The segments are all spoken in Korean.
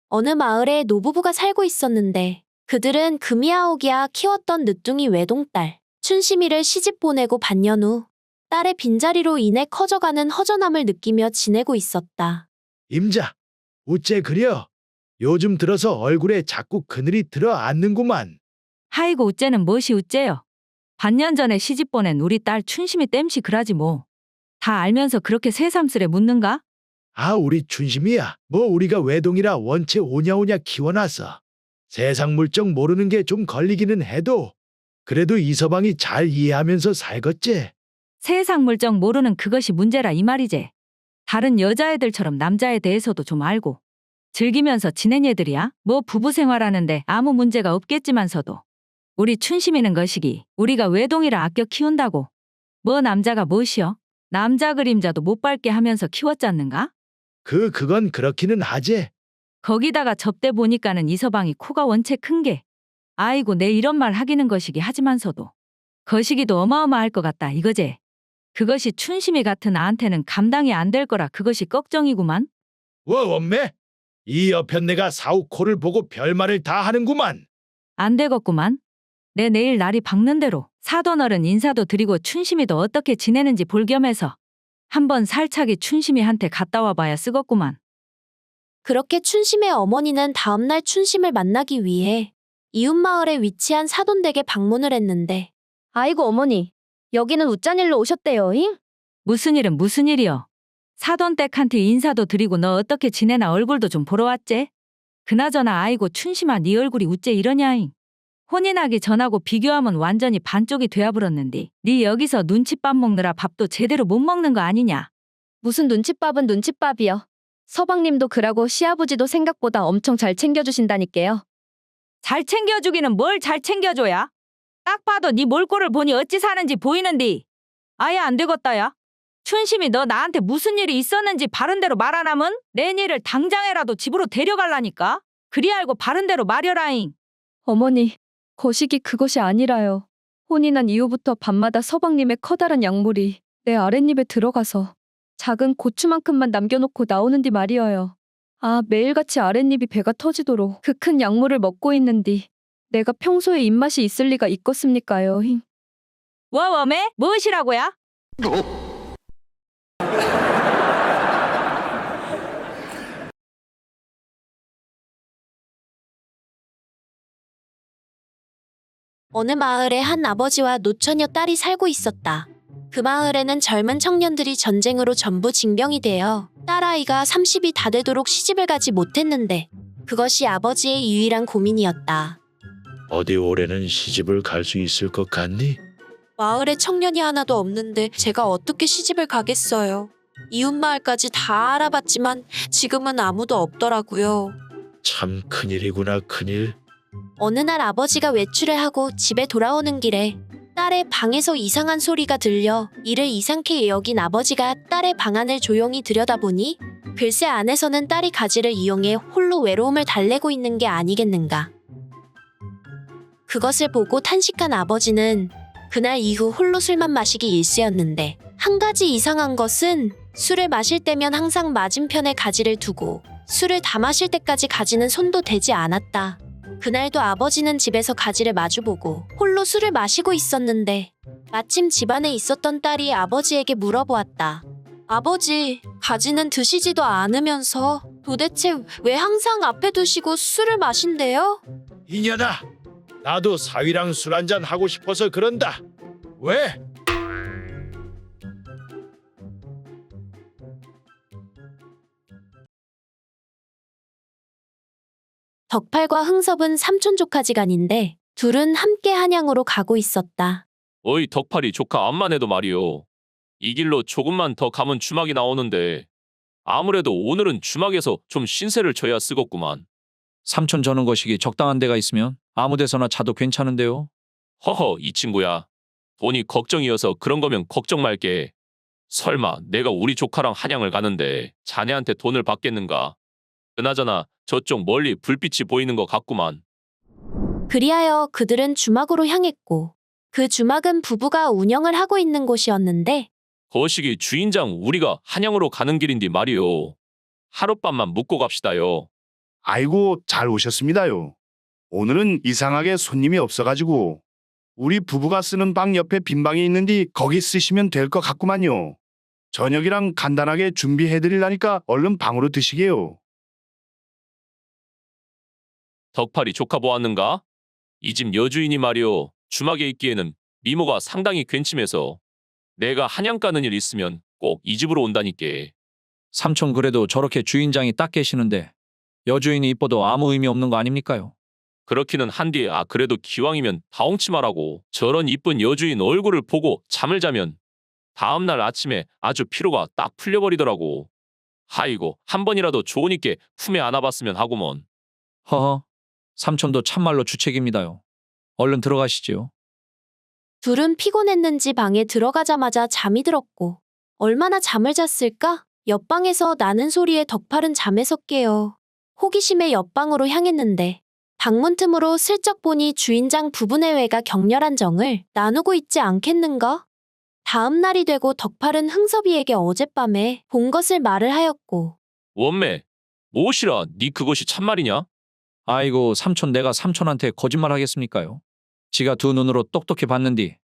어느 마을에 노부부가 살고 있었는데 그들은 금이아오기야 키웠던 늦둥이 외동딸 춘심이를 시집 보내고 반년 후 딸의 빈자리로 인해 커져가는 허전함을 느끼며 지내고 있었다. 임자, 어째 그려? 요즘 들어서 얼굴에 자꾸 그늘이 들어앉는구만. 하이고 우째는 무엇이 우째요? 반년 전에 시집 보낸 우리 딸 춘심이 땜시 그라지 뭐. 다 알면서 그렇게 새삼스레 묻는가? 아, 우리 춘심이야. 뭐 우리가 외동이라 원체 오냐오냐 키워놔서 세상 물정 모르는 게 좀 걸리기는 해도 그래도 이 서방이 잘 이해하면서 살겄지. 세상 물정 모르는 그것이 문제라 이 말이제. 다른 여자애들처럼 남자에 대해서도 좀 알고 즐기면서 지낸 애들이야. 뭐 부부 생활하는데 아무 문제가 없겠지만서도 우리 춘심이는 것이기 우리가 외동이라 아껴 키운다고 뭐 남자가 무엇이여? 남자 그림자도 못 밟게 하면서 키웠잖는가? 그건 그렇기는 하지. 거기다가 접대 보니까는 이 서방이 코가 원체 큰 게 아이고 내 이런 말 하기는 것이기 하지만서도 거시기도 어마어마할 것 같다 이거제. 그것이 춘심이 같은 나한테는 감당이 안 될 거라 그것이 걱정이구만. 원매? 이 여편 내가 사후 코를 보고 별말을 다 하는구만. 안 되겠구만. 내 내일 날이 밝는 대로 사돈어른 인사도 드리고 춘심이도 어떻게 지내는지 볼 겸해서 한번 살차기 춘심이한테 갔다 와봐야 쓰겄구만. 그렇게 춘심의 어머니는 다음날 춘심을 만나기 위해 이웃마을에 위치한 사돈댁에 방문을 했는데 아이고 어머니, 여기는 우짠 일로 오셨대요잉? 무슨 일은 무슨 일이여. 사돈댁한테 인사도 드리고 너 어떻게 지내나 얼굴도 좀 보러 왔제? 그나저나 아이고 춘심아 네 얼굴이 우째 이러냐잉. 혼인하기 전하고 비교하면 완전히 반쪽이 되어버렸는디 네 여기서 눈칫밥 먹느라 밥도 제대로 못 먹는 거 아니냐. 무슨 눈칫밥은 눈칫밥이요. 서방님도 그러고 시아버지도 생각보다 엄청 잘 챙겨주신다니까요. 잘 챙겨주기는 뭘 잘 챙겨줘야? 딱 봐도 네 몰골을 보니 어찌 사는지 보이는디. 아예 안 되겠다야. 춘심이 너 나한테 무슨 일이 있었는지 바른대로 말 안 하면 내일을 당장에라도 집으로 데려갈라니까. 그리 알고 바른대로 말여라잉. 어머니, 거시기 그것이 아니라요. 혼인한 이후부터 밤마다 서방님의 커다란 약물이 내 아랫입에 들어가서 작은 고추만큼만 남겨놓고 나오는디 말이어요. 아, 매일같이 아랫입이 배가 터지도록 그 큰 약물을 먹고 있는디 내가 평소에 입맛이 있을 리가 있겠습니까요? 워웜에 무엇이라고야? 어느 마을에 한 아버지와 노처녀 딸이 살고 있었다. 그 마을에는 젊은 청년들이 전쟁으로 전부 징병이 되어 딸아이가 30이 다 되도록 시집을 가지 못했는데 그것이 아버지의 유일한 고민이었다. 어디 올해는 시집을 갈 수 있을 것 같니? 마을에 청년이 하나도 없는데 제가 어떻게 시집을 가겠어요. 이웃마을까지 다 알아봤지만 지금은 아무도 없더라고요. 참 큰일이구나, 큰일. 어느 날 아버지가 외출을 하고 집에 돌아오는 길에 딸의 방에서 이상한 소리가 들려 이를 이상케 여긴 아버지가 딸의 방 안을 조용히 들여다보니 글쎄 안에서는 딸이 가지를 이용해 홀로 외로움을 달래고 있는 게 아니겠는가. 그것을 보고 탄식한 아버지는 그날 이후 홀로 술만 마시기 일쑤였는데 한 가지 이상한 것은 술을 마실 때면 항상 맞은편에 가지를 두고 술을 다 마실 때까지 가지는 손도 대지 않았다. 그날도 아버지는 집에서 가지를 마주보고 홀로 술을 마시고 있었는데 마침 집안에 있었던 딸이 아버지에게 물어보았다. 아버지, 가지는 드시지도 않으면서 도대체 왜 항상 앞에 두시고 술을 마신대요? 이년아, 나도 사위랑 술 한잔 하고 싶어서 그런다. 왜? 덕팔과 흥섭은 삼촌 조카지간인데 둘은 함께 한양으로 가고 있었다. 어이 덕팔이 조카 암만 해도 말이요. 이 길로 조금만 더 가면 주막이 나오는데 아무래도 오늘은 주막에서 좀 신세를 져야 쓰겄구만. 삼촌 저는 거시기 적당한 데가 있으면 아무 데서나 자도 괜찮은데요. 허허 이 친구야. 돈이 걱정이어서 그런 거면 걱정 말게. 설마 내가 우리 조카랑 한양을 가는데 자네한테 돈을 받겠는가. 그나저나 저쪽 멀리 불빛이 보이는 것 같구만. 그리하여 그들은 주막으로 향했고 그 주막은 부부가 운영을 하고 있는 곳이었는데 거시기 주인장 우리가 한양으로 가는 길인데 말이요. 하룻밤만 묵고 갑시다요. 아이고, 잘 오셨습니다요. 오늘은 이상하게 손님이 없어가지고 우리 부부가 쓰는 방 옆에 빈 방이 있는데 거기 쓰시면 될 것 같구만요. 저녁이랑 간단하게 준비해드리려니까 얼른 방으로 드시게요. 덕팔이 조카 보았는가? 이 집 여주인이 말이오. 주막에 있기에는 미모가 상당히 괜찮해서 내가 한양 가는 일 있으면 꼭 이 집으로 온다니께. 삼촌 그래도 저렇게 주인장이 딱 계시는데 여주인이 이뻐도 아무 의미 없는 거 아닙니까요? 그렇기는 한디 그래도 기왕이면 다홍치 말하고 저런 이쁜 여주인 얼굴을 보고 잠을 자면 다음날 아침에 아주 피로가 딱 풀려버리더라고. 하이고 한 번이라도 좋으니께 품에 안아봤으면 하구먼. 허허. 삼촌도 참말로 주책입니다요. 얼른 들어가시지요. 둘은 피곤했는지 방에 들어가자마자 잠이 들었고 얼마나 잠을 잤을까? 옆방에서 나는 소리에 덕팔은 잠에서 깨어 호기심에 옆방으로 향했는데 방문 틈으로 슬쩍 보니 주인장 부부 내외가 격렬한 정을 나누고 있지 않겠는가? 다음 날이 되고 덕팔은 흥섭이에게 어젯밤에 본 것을 말을 하였고 원매, 무엇이라 네 그것이 참말이냐? 아이고 삼촌 내가 삼촌한테 거짓말 하겠습니까요? 지가 두 눈으로 똑똑히 봤는디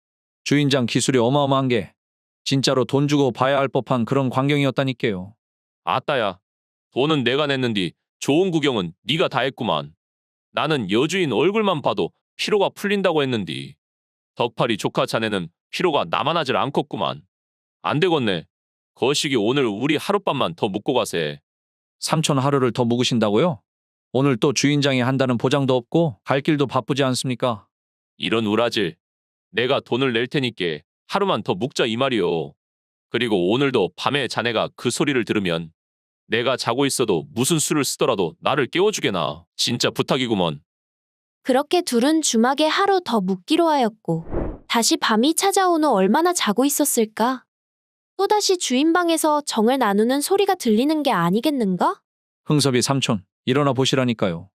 주인장 기술이 어마어마한 게 진짜로 돈 주고 봐야 할 법한 그런 광경이었다니까요. 아따야, 돈은 내가 냈는디 좋은 구경은 네가 다 했구만. 나는 여주인 얼굴만 봐도 피로가 풀린다고 했는디 덕팔이 조카 자네는 피로가 남아나질 않겠구만. 안 되겠네. 거시기 오늘 우리 하룻밤만 더 묵고 가세. 삼촌 하루를 더 묵으신다고요? 오늘 또 주인장이 한다는 보장도 없고 갈 길도 바쁘지 않습니까? 이런 우라질. 내가 돈을 낼 테니께 하루만 더 묵자 이 말이오. 그리고 오늘도 밤에 자네가 그 소리를 들으면 내가 자고 있어도 무슨 수를 쓰더라도 나를 깨워주게나. 진짜 부탁이구먼. 그렇게 둘은 주막에 하루 더 묵기로 하였고 다시 밤이 찾아온 후 얼마나 자고 있었을까? 또다시 주인 방에서 정을 나누는 소리가 들리는 게 아니겠는가? 흥섭이 삼촌 일어나 보시라니까요.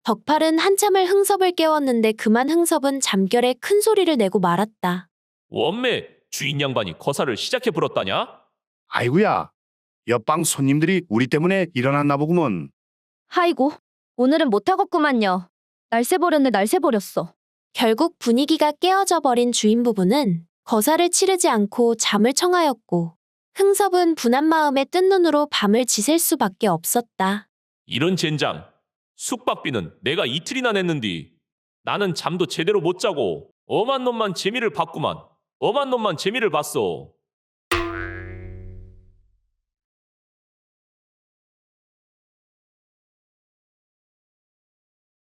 덕팔은 한참을 흥섭을 깨웠는데 그만 흥섭은 잠결에 큰 소리를 내고 말았다. 원매, 주인 양반이 거사를 시작해 불었다냐? 아이고야, 옆방 손님들이 우리 때문에 일어났나 보구먼. 하이고, 오늘은 못하겠구만요. 날새 버렸네 날새 버렸어. 결국 분위기가 깨어져 버린 주인 부부는 거사를 치르지 않고 잠을 청하였고 흥섭은 분한 마음에 뜬 눈으로 밤을 지샐 수밖에 없었다. 이런 젠장. 숙박비는 내가 이틀이나 냈는디. 나는 잠도 제대로 못 자고 엄한 놈만 재미를 봤구만. 엄한 놈만 재미를 봤어.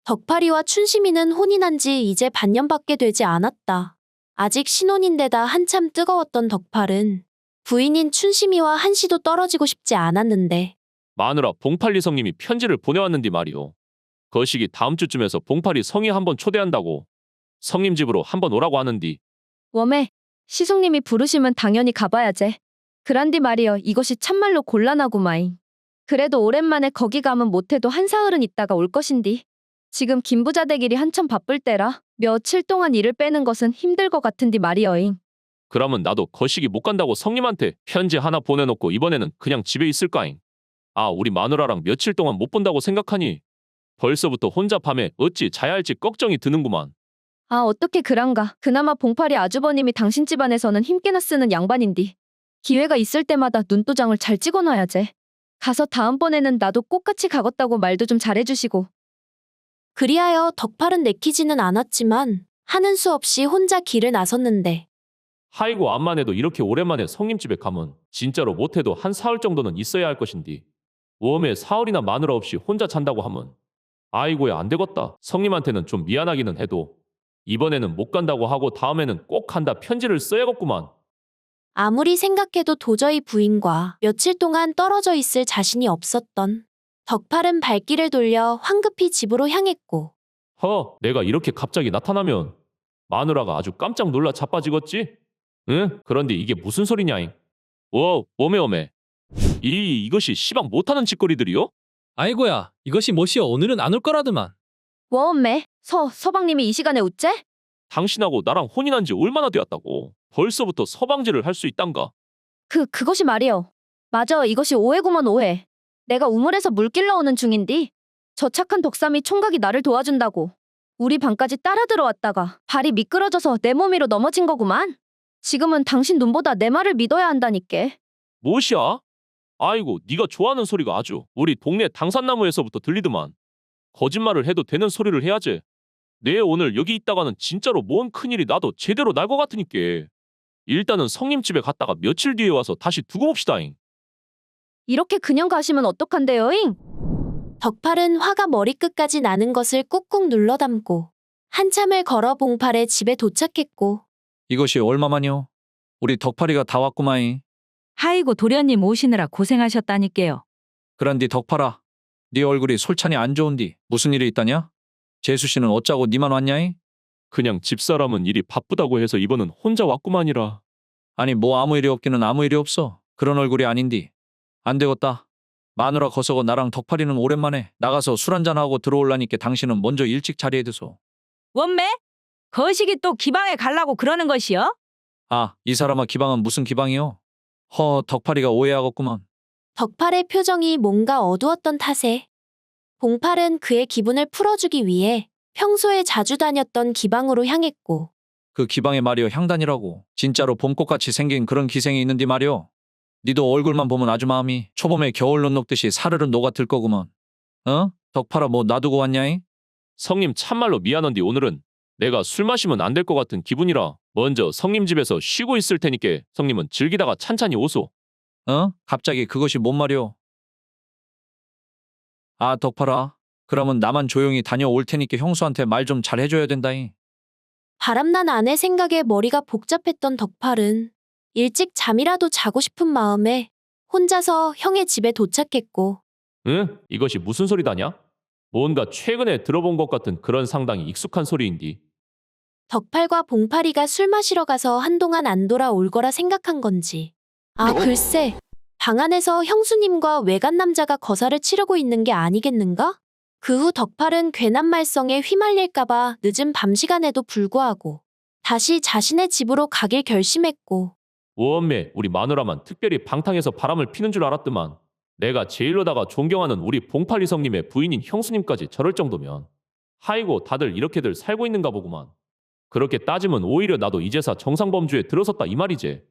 덕팔이와 춘심이는 혼인한 지 이제 반년밖에 되지 않았다. 아직 신혼인데다 한참 뜨거웠던 덕팔은 부인인 춘심이와 한시도 떨어지고 싶지 않았는데 마누라 봉팔리 성님이 편지를 보내왔는디 말이오. 거시기 다음 주쯤에서 봉팔이 성이 한번 초대한다고 성님 집으로 한번 오라고 하는디. 웜에 시숙님이 부르시면 당연히 가봐야제. 그란디 말이여 이것이 참말로 곤란하구마잉. 그래도 오랜만에 거기 가면 못해도 한 사흘은 있다가 올 것인디. 지금 김부자대길이 한참 바쁠 때라 며칠 동안 일을 빼는 것은 힘들 것 같은디 말이여잉. 그러면 나도 거시기 못 간다고 성님한테 편지 하나 보내놓고 이번에는 그냥 집에 있을까잉. 우리 마누라랑 며칠 동안 못 본다고 생각하니 벌써부터 혼자 밤에 어찌 자야 할지 걱정이 드는구만. 어떻게 그란가. 그나마 봉팔이 아주버님이 당신 집안에서는 힘께나 쓰는 양반인디. 기회가 있을 때마다 눈도장을 잘 찍어놔야제. 가서 다음번에는 나도 꼭 같이 가겠다고 말도 좀 잘해주시고. 그리하여 덕팔은 내키지는 않았지만 하는 수 없이 혼자 길을 나섰는데 하이고 암만 해도 이렇게 오랜만에 성님 집에 가면 진짜로 못해도 한 사흘 정도는 있어야 할 것인디. 웜에 사흘이나 마누라 없이 혼자 잔다고 하면 아이고야 안 되겠다. 성님한테는 좀 미안하기는 해도 이번에는 못 간다고 하고 다음에는 꼭 간다 편지를 써야겠구만. 아무리 생각해도 도저히 부인과 며칠 동안 떨어져 있을 자신이 없었던 덕팔은 발길을 돌려 황급히 집으로 향했고 내가 이렇게 갑자기 나타나면 마누라가 아주 깜짝 놀라 자빠지겠지? 응? 그런데 이게 무슨 소리냐잉? 오메. 이것이 시방 못하는 짓거리들이요? 아이고야, 이것이 뭐시여 오늘은 안 올 거라드만. 웜에 서방님이 이 시간에 웃제? 당신하고 나랑 혼인한 지 얼마나 되었다고. 벌써부터 서방질을 할 수 있단가? 그것이 말이여. 맞아 이것이 오해구먼 오해. 내가 우물에서 물 길러 오는 중인디. 저 착한 덕삼이 총각이 나를 도와준다고 우리 방까지 따라 들어왔다가 발이 미끄러져서 내 몸 위로 넘어진 거구만. 지금은 당신 눈보다 내 말을 믿어야 한다니께. 무엇이야? 아이고, 네가 좋아하는 소리가 아주 우리 동네 당산나무에서부터 들리더만. 거짓말을 해도 되는 소리를 해야지. 내 오늘 여기 있다가는 진짜로 뭔 큰일이 나도 제대로 날 것 같으니께. 일단은 성님 집에 갔다가 며칠 뒤에 와서 다시 두고 봅시다잉. 이렇게 그냥 가시면 어떡한데요잉? 덕팔은 화가 머리끝까지 나는 것을 꾹꾹 눌러 담고 한참을 걸어 봉팔의 집에 도착했고 이것이 얼마만요? 우리 덕팔이가 다 왔구마이. 하이고 도련님 오시느라 고생하셨다니께요. 그란디 덕팔아, 네 얼굴이 솔찬히 안 좋은디 무슨 일이 있다냐? 재수 씨는 어쩌고 니만 왔냐이? 그냥 집사람은 일이 바쁘다고 해서 이번은 혼자 왔구만이라. 아니 뭐 아무 일이 없기는 아무 일이 없어. 그런 얼굴이 아닌디. 안 되겠다. 마누라 거서고 나랑 덕팔이는 오랜만에 나가서 술 한잔하고 들어올라니까 당신은 먼저 일찍 자리에 드소. 원매? 거식이 또 기방에 갈라고 그러는 것이여? 아, 이 사람아 기방은 무슨 기방이요? 덕팔이가 오해하겠구만. 덕팔의 표정이 뭔가 어두웠던 탓에 봉팔은 그의 기분을 풀어주기 위해 평소에 자주 다녔던 기방으로 향했고 그 기방의 말이여 향단이라고. 진짜로 봄꽃같이 생긴 그런 기생이 있는디 말이여. 니도 얼굴만 보면 아주 마음이 초봄에 겨울눈 녹듯이 사르르 녹아들 거구먼. 어? 덕팔아 뭐 놔두고 왔냐이? 성님 참말로 미안한디 오늘은 내가 술 마시면 안 될 것 같은 기분이라 먼저 성님 집에서 쉬고 있을 테니께 성님은 즐기다가 찬찬히 오소. 갑자기 그것이 뭔 말이오? 아, 덕팔아. 그러면 나만 조용히 다녀올 테니까 형수한테 말 좀 잘 해줘야 된다잉. 바람난 아내 생각에 머리가 복잡했던 덕팔은 일찍 잠이라도 자고 싶은 마음에 혼자서 형의 집에 도착했고 응? 이것이 무슨 소리다냐? 뭔가 최근에 들어본 것 같은 그런 상당히 익숙한 소리인디. 덕팔과 봉팔이가 술 마시러 가서 한동안 안 돌아올 거라 생각한 건지 아 글쎄 방 안에서 형수님과 외간 남자가 거사를 치르고 있는 게 아니겠는가? 그 후 덕팔은 괜한 말썽에 휘말릴까봐 늦은 밤 시간에도 불구하고 다시 자신의 집으로 가길 결심했고 원매 우리 마누라만 특별히 방탕해서 바람을 피는 줄 알았더만 내가 제일로다가 존경하는 우리 봉팔이 성님의 부인인 형수님까지 저럴 정도면 하이고 다들 이렇게들 살고 있는가 보구만. 그렇게 따지면 오히려 나도 이제사 정상범주에 들어섰다 이 말이지.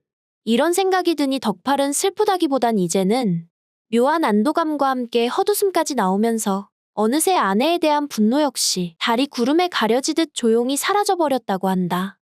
이런 생각이 드니 덕팔은 슬프다기보단 이제는 묘한 안도감과 함께 헛웃음까지 나오면서 어느새 아내에 대한 분노 역시 달이 구름에 가려지듯 조용히 사라져버렸다고 한다.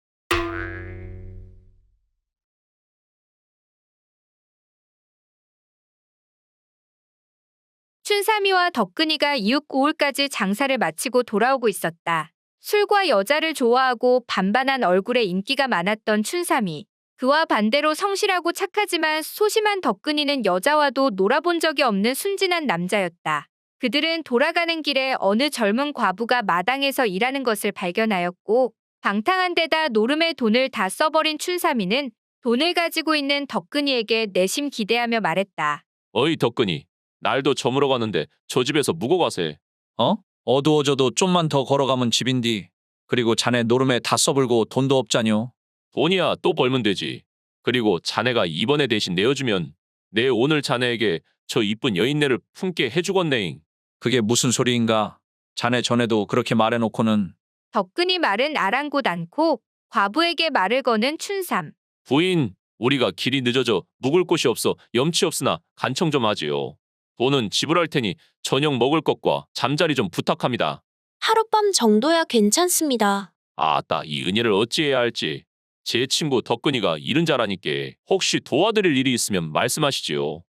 춘삼이와 덕근이가 이웃 고을까지 장사를 마치고 돌아오고 있었다. 술과 여자를 좋아하고 반반한 얼굴에 인기가 많았던 춘삼이. 그와 반대로 성실하고 착하지만 소심한 덕근이는 여자와도 놀아본 적이 없는 순진한 남자였다. 그들은 돌아가는 길에 어느 젊은 과부가 마당에서 일하는 것을 발견하였고 방탕한 데다 노름의 돈을 다 써버린 춘삼이는 돈을 가지고 있는 덕근이에게 내심 기대하며 말했다. 어이 덕근이 날도 저물어 가는데 저 집에서 묵어 가세. 어두워져도 좀만 더 걸어가면 집인디. 그리고 자네 노름에 다 써불고 돈도 없자뇨. 돈이야 또 벌면 되지. 그리고 자네가 이번에 대신 내어주면 내 오늘 자네에게 저 이쁜 여인네를 품게 해주건네잉. 그게 무슨 소리인가? 자네 전에도 그렇게 말해놓고는. 덕근이 말은 아랑곳 않고 과부에게 말을 거는 춘삼. 부인 우리가 길이 늦어져 묵을 곳이 없어 염치 없으나 간청 좀 하지요. 돈은 지불할 테니 저녁 먹을 것과 잠자리 좀 부탁합니다. 하룻밤 정도야 괜찮습니다. 아따 이 은혜를 어찌해야 할지. 제 친구 덕근이가 일은 잘하니께 혹시 도와드릴 일이 있으면 말씀하시지요.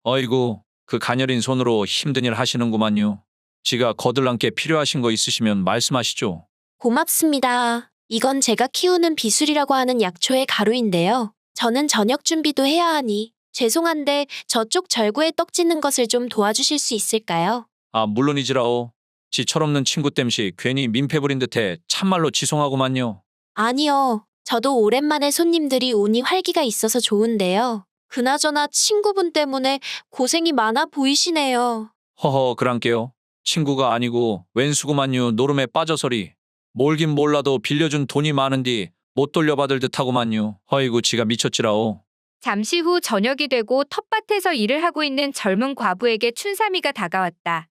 어이구, 그 가녀린 손으로 힘든 일 하시는구만요. 지가 거들랑께 필요하신 거 있으시면 말씀하시죠. 고맙습니다. 이건 제가 키우는 비술이라고 하는 약초의 가루인데요. 저는 저녁 준비도 해야 하니 죄송한데 저쪽 절구에 떡 짓는 것을 좀 도와주실 수 있을까요? 아, 물론이지라오. 지 철없는 친구 땜시 괜히 민폐 부린 듯해 참말로 지송하구만요. 아니요. 저도 오랜만에 손님들이 오니 활기가 있어서 좋은데요. 그나저나 친구분 때문에 고생이 많아 보이시네요. 허허, 그랑께요. 친구가 아니고 웬수구만요. 노름에 빠져서리. 몰긴 몰라도 빌려준 돈이 많은디 못 돌려받을 듯하구만요. 허이구 지가 미쳤지라오. 잠시 후 저녁이 되고 텃밭에서 일을 하고 있는 젊은 과부에게 춘삼이가 다가왔다.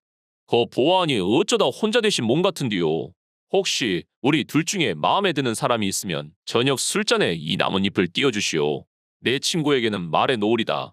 거 보아하니 어쩌다 혼자 되신 몸 같은디요. 혹시 우리 둘 중에 마음에 드는 사람이 있으면 저녁 술잔에 이 나뭇잎을 띄워주시오. 내 친구에게는 말해 놓으리다.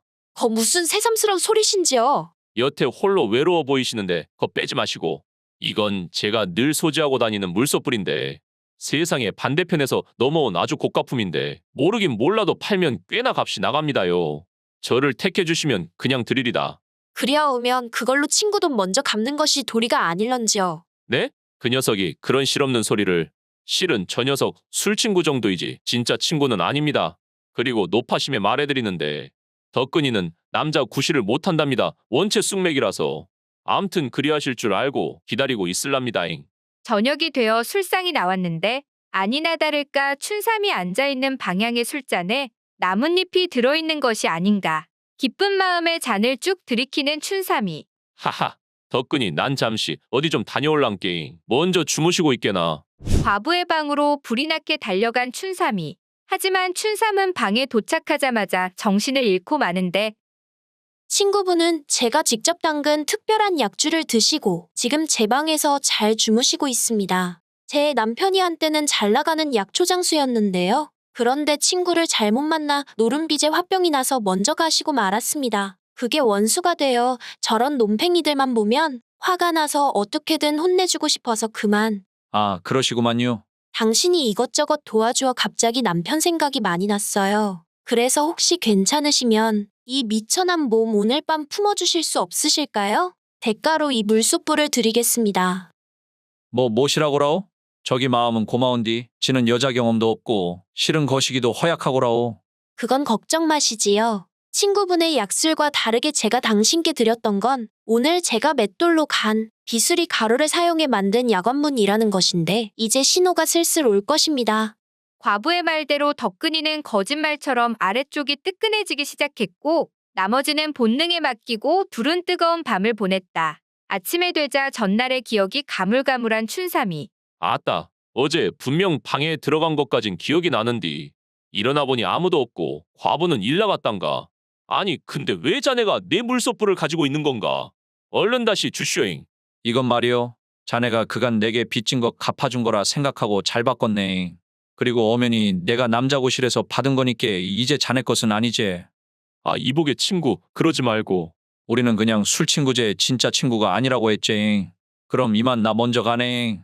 무슨 새삼스러운 소리신지요? 여태 홀로 외로워 보이시는데 거 빼지 마시고. 이건 제가 늘 소지하고 다니는 물소뿔인데 세상의 반대편에서 넘어온 아주 고가품인데 모르긴 몰라도 팔면 꽤나 값이 나갑니다요. 저를 택해 주시면 그냥 드리리다. 그리하오면 그걸로 친구 돈 먼저 갚는 것이 도리가 아닐런지요. 네? 그 녀석이 그런 실없는 소리를. 실은 저 녀석 술친구 정도이지 진짜 친구는 아닙니다. 그리고 노파심에 말해드리는데 덕근이는 남자 구실을 못한답니다. 원체 쑥맥이라서. 암튼 그리하실 줄 알고 기다리고 있을랍니다잉. 저녁이 되어 술상이 나왔는데 아니나 다를까 춘삼이 앉아있는 방향의 술잔에 나뭇잎이 들어있는 것이 아닌가. 기쁜 마음에 잔을 쭉 들이키는 춘삼이. 하하. 덕근이 난 잠시 어디 좀 다녀올랑께잉. 먼저 주무시고 있게나. 과부의 방으로 불이 나게 달려간 춘삼이. 하지만 춘삼은 방에 도착하자마자 정신을 잃고 마는데 친구분은 제가 직접 담근 특별한 약주를 드시고 지금 제 방에서 잘 주무시고 있습니다. 제 남편이 한때는 잘 나가는 약초장수였는데요. 그런데 친구를 잘못 만나 노름빚에 화병이 나서 먼저 가시고 말았습니다. 그게 원수가 되어 저런 놈팽이들만 보면 화가 나서 어떻게든 혼내주고 싶어서 그만. 아, 그러시구만요. 당신이 이것저것 도와주어 갑자기 남편 생각이 많이 났어요. 그래서 혹시 괜찮으시면 이 미천한 몸 오늘 밤 품어주실 수 없으실까요? 대가로 이 물소뿔을 드리겠습니다. 뭐시라고라오? 저기 마음은 고마운디 지는 여자 경험도 없고 실은 거시기도 허약하고라오. 그건 걱정 마시지요. 친구분의 약술과 다르게 제가 당신께 드렸던 건 오늘 제가 맷돌로 간 비수리 가루를 사용해 만든 약원문이라는 것인데 이제 신호가 슬슬 올 것입니다. 과부의 말대로 덕근이는 거짓말처럼 아래쪽이 뜨끈해지기 시작했고 나머지는 본능에 맡기고 둘은 뜨거운 밤을 보냈다. 아침에 되자 전날의 기억이 가물가물한 춘삼이. 아따. 어제 분명 방에 들어간 것까진 기억이 나는디. 일어나 보니 아무도 없고 과부는 일 나갔단가. 아니 근데 왜 자네가 내 물소뿔을 가지고 있는 건가? 얼른 다시 주쇼잉. 이건 말이요. 자네가 그간 내게 빚진 것 갚아준 거라 생각하고 잘 바꿨네. 그리고 어머니 내가 남자고실에서 받은 거니께 이제 자네 것은 아니지. 아 이복의 친구 그러지 말고. 우리는 그냥 술 친구제 진짜 친구가 아니라고 했지. 그럼 이만 나 먼저 가네.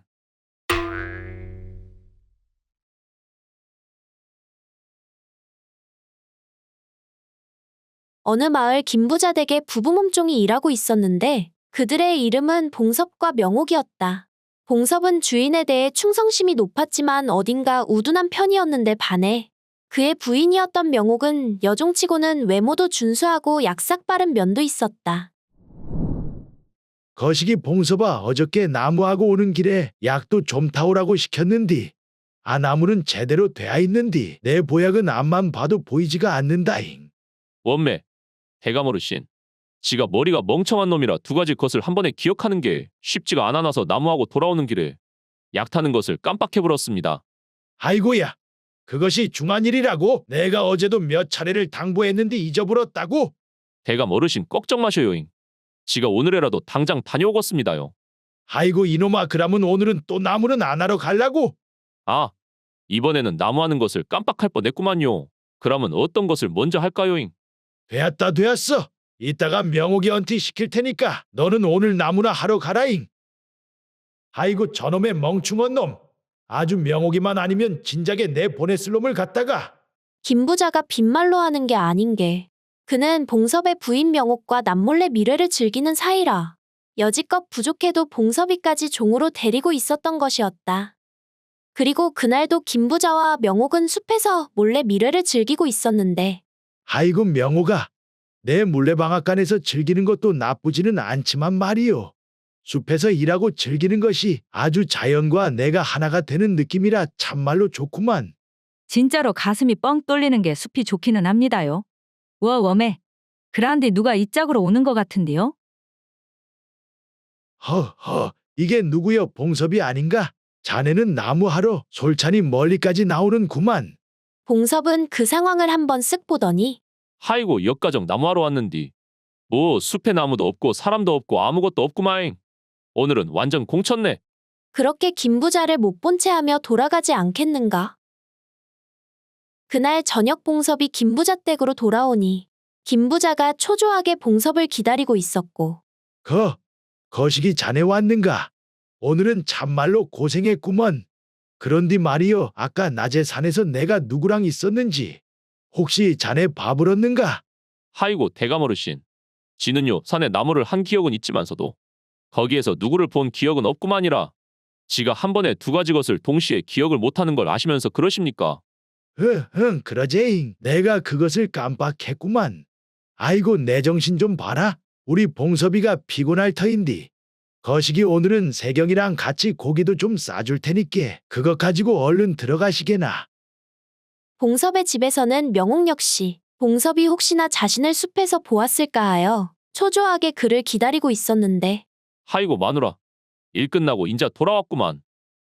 어느 마을 김부자 댁에 부부 몸종이 일하고 있었는데 그들의 이름은 봉섭과 명옥이었다. 봉섭은 주인에 대해 충성심이 높았지만 어딘가 우둔한 편이었는데 반해 그의 부인이었던 명옥은 여종치고는 외모도 준수하고 약삭 빠른 면도 있었다. 거시기 봉섭아 어저께 나무하고 오는 길에 약도 좀 타오라고 시켰는디. 아 나무는 제대로 돼야 있는디. 내 보약은 앞만 봐도 보이지가 않는다잉. 원매. 대가모르신. 지가 머리가 멍청한 놈이라 두 가지 것을 한 번에 기억하는 게 쉽지가 않아나서 나무하고 돌아오는 길에 약 타는 것을 깜빡해버렸습니다. 아이고야. 그것이 중한 일이라고? 내가 어제도 몇 차례를 당부했는데 잊어버렸다고? 대가모르신 걱정 마셔요잉. 지가 오늘이라도 당장 다녀오겠습니다요. 아이고 이놈아 그러면 오늘은 또 나무는 안 하러 갈라고? 아, 이번에는 나무하는 것을 깜빡할 뻔했구만요. 그러면 어떤 것을 먼저 할까요잉? 되었어. 이따가 명옥이 언티 시킬 테니까 너는 오늘 나무나 하러 가라잉. 아이고 저놈의 멍충한 놈. 아주 명옥이만 아니면 진작에 내 보냈을 놈을 갖다가. 김부자가 빈말로 하는 게 아닌 게 그는 봉섭의 부인 명옥과 남몰래 미래를 즐기는 사이라 여지껏 부족해도 봉섭이까지 종으로 데리고 있었던 것이었다. 그리고 그날도 김부자와 명옥은 숲에서 몰래 미래를 즐기고 있었는데 아이고 명옥아. 내 물레방앗간에서 즐기는 것도 나쁘지는 않지만 말이요. 숲에서 일하고 즐기는 것이 아주 자연과 내가 하나가 되는 느낌이라 참말로 좋구만. 진짜로 가슴이 뻥 뚫리는 게 숲이 좋기는 합니다요. 웜에. 그란데 누가 이 짝으로 오는 것 같은데요? 허허 이게 누구여 봉섭이 아닌가? 자네는 나무하러 솔찬히 멀리까지 나오는구만. 봉섭은 그 상황을 한번 쓱 보더니 하이고 역가정 나무하러 왔는디. 뭐 숲에 나무도 없고 사람도 없고 아무것도 없구마잉. 오늘은 완전 공쳤네. 그렇게 김부자를 못 본 채 하며 돌아가지 않겠는가? 그날 저녁 봉섭이 김부자 댁으로 돌아오니 김부자가 초조하게 봉섭을 기다리고 있었고 거시기 자네 왔는가? 오늘은 참말로 고생했구먼. 그런디 말이여, 아까 낮에 산에서 내가 누구랑 있었는지 혹시 자네 바불었는가? 하이고 대감 어르신. 지는요 산에 나무를 한 기억은 있지만서도 거기에서 누구를 본 기억은 없구만이라. 지가 한 번에 두 가지 것을 동시에 기억을 못하는 걸 아시면서 그러십니까? 그러제잉. 내가 그것을 깜빡했구만. 아이고, 내 정신 좀 봐라. 우리 봉섭이가 피곤할 터인디. 거시기 오늘은 세경이랑 같이 고기도 좀 싸줄 테니께 그것 가지고 얼른 들어가시게나. 봉섭의 집에서는 명옥 역시 봉섭이 혹시나 자신을 숲에서 보았을까 하여 초조하게 그를 기다리고 있었는데 하이고 마누라. 일 끝나고 인자 돌아왔구만.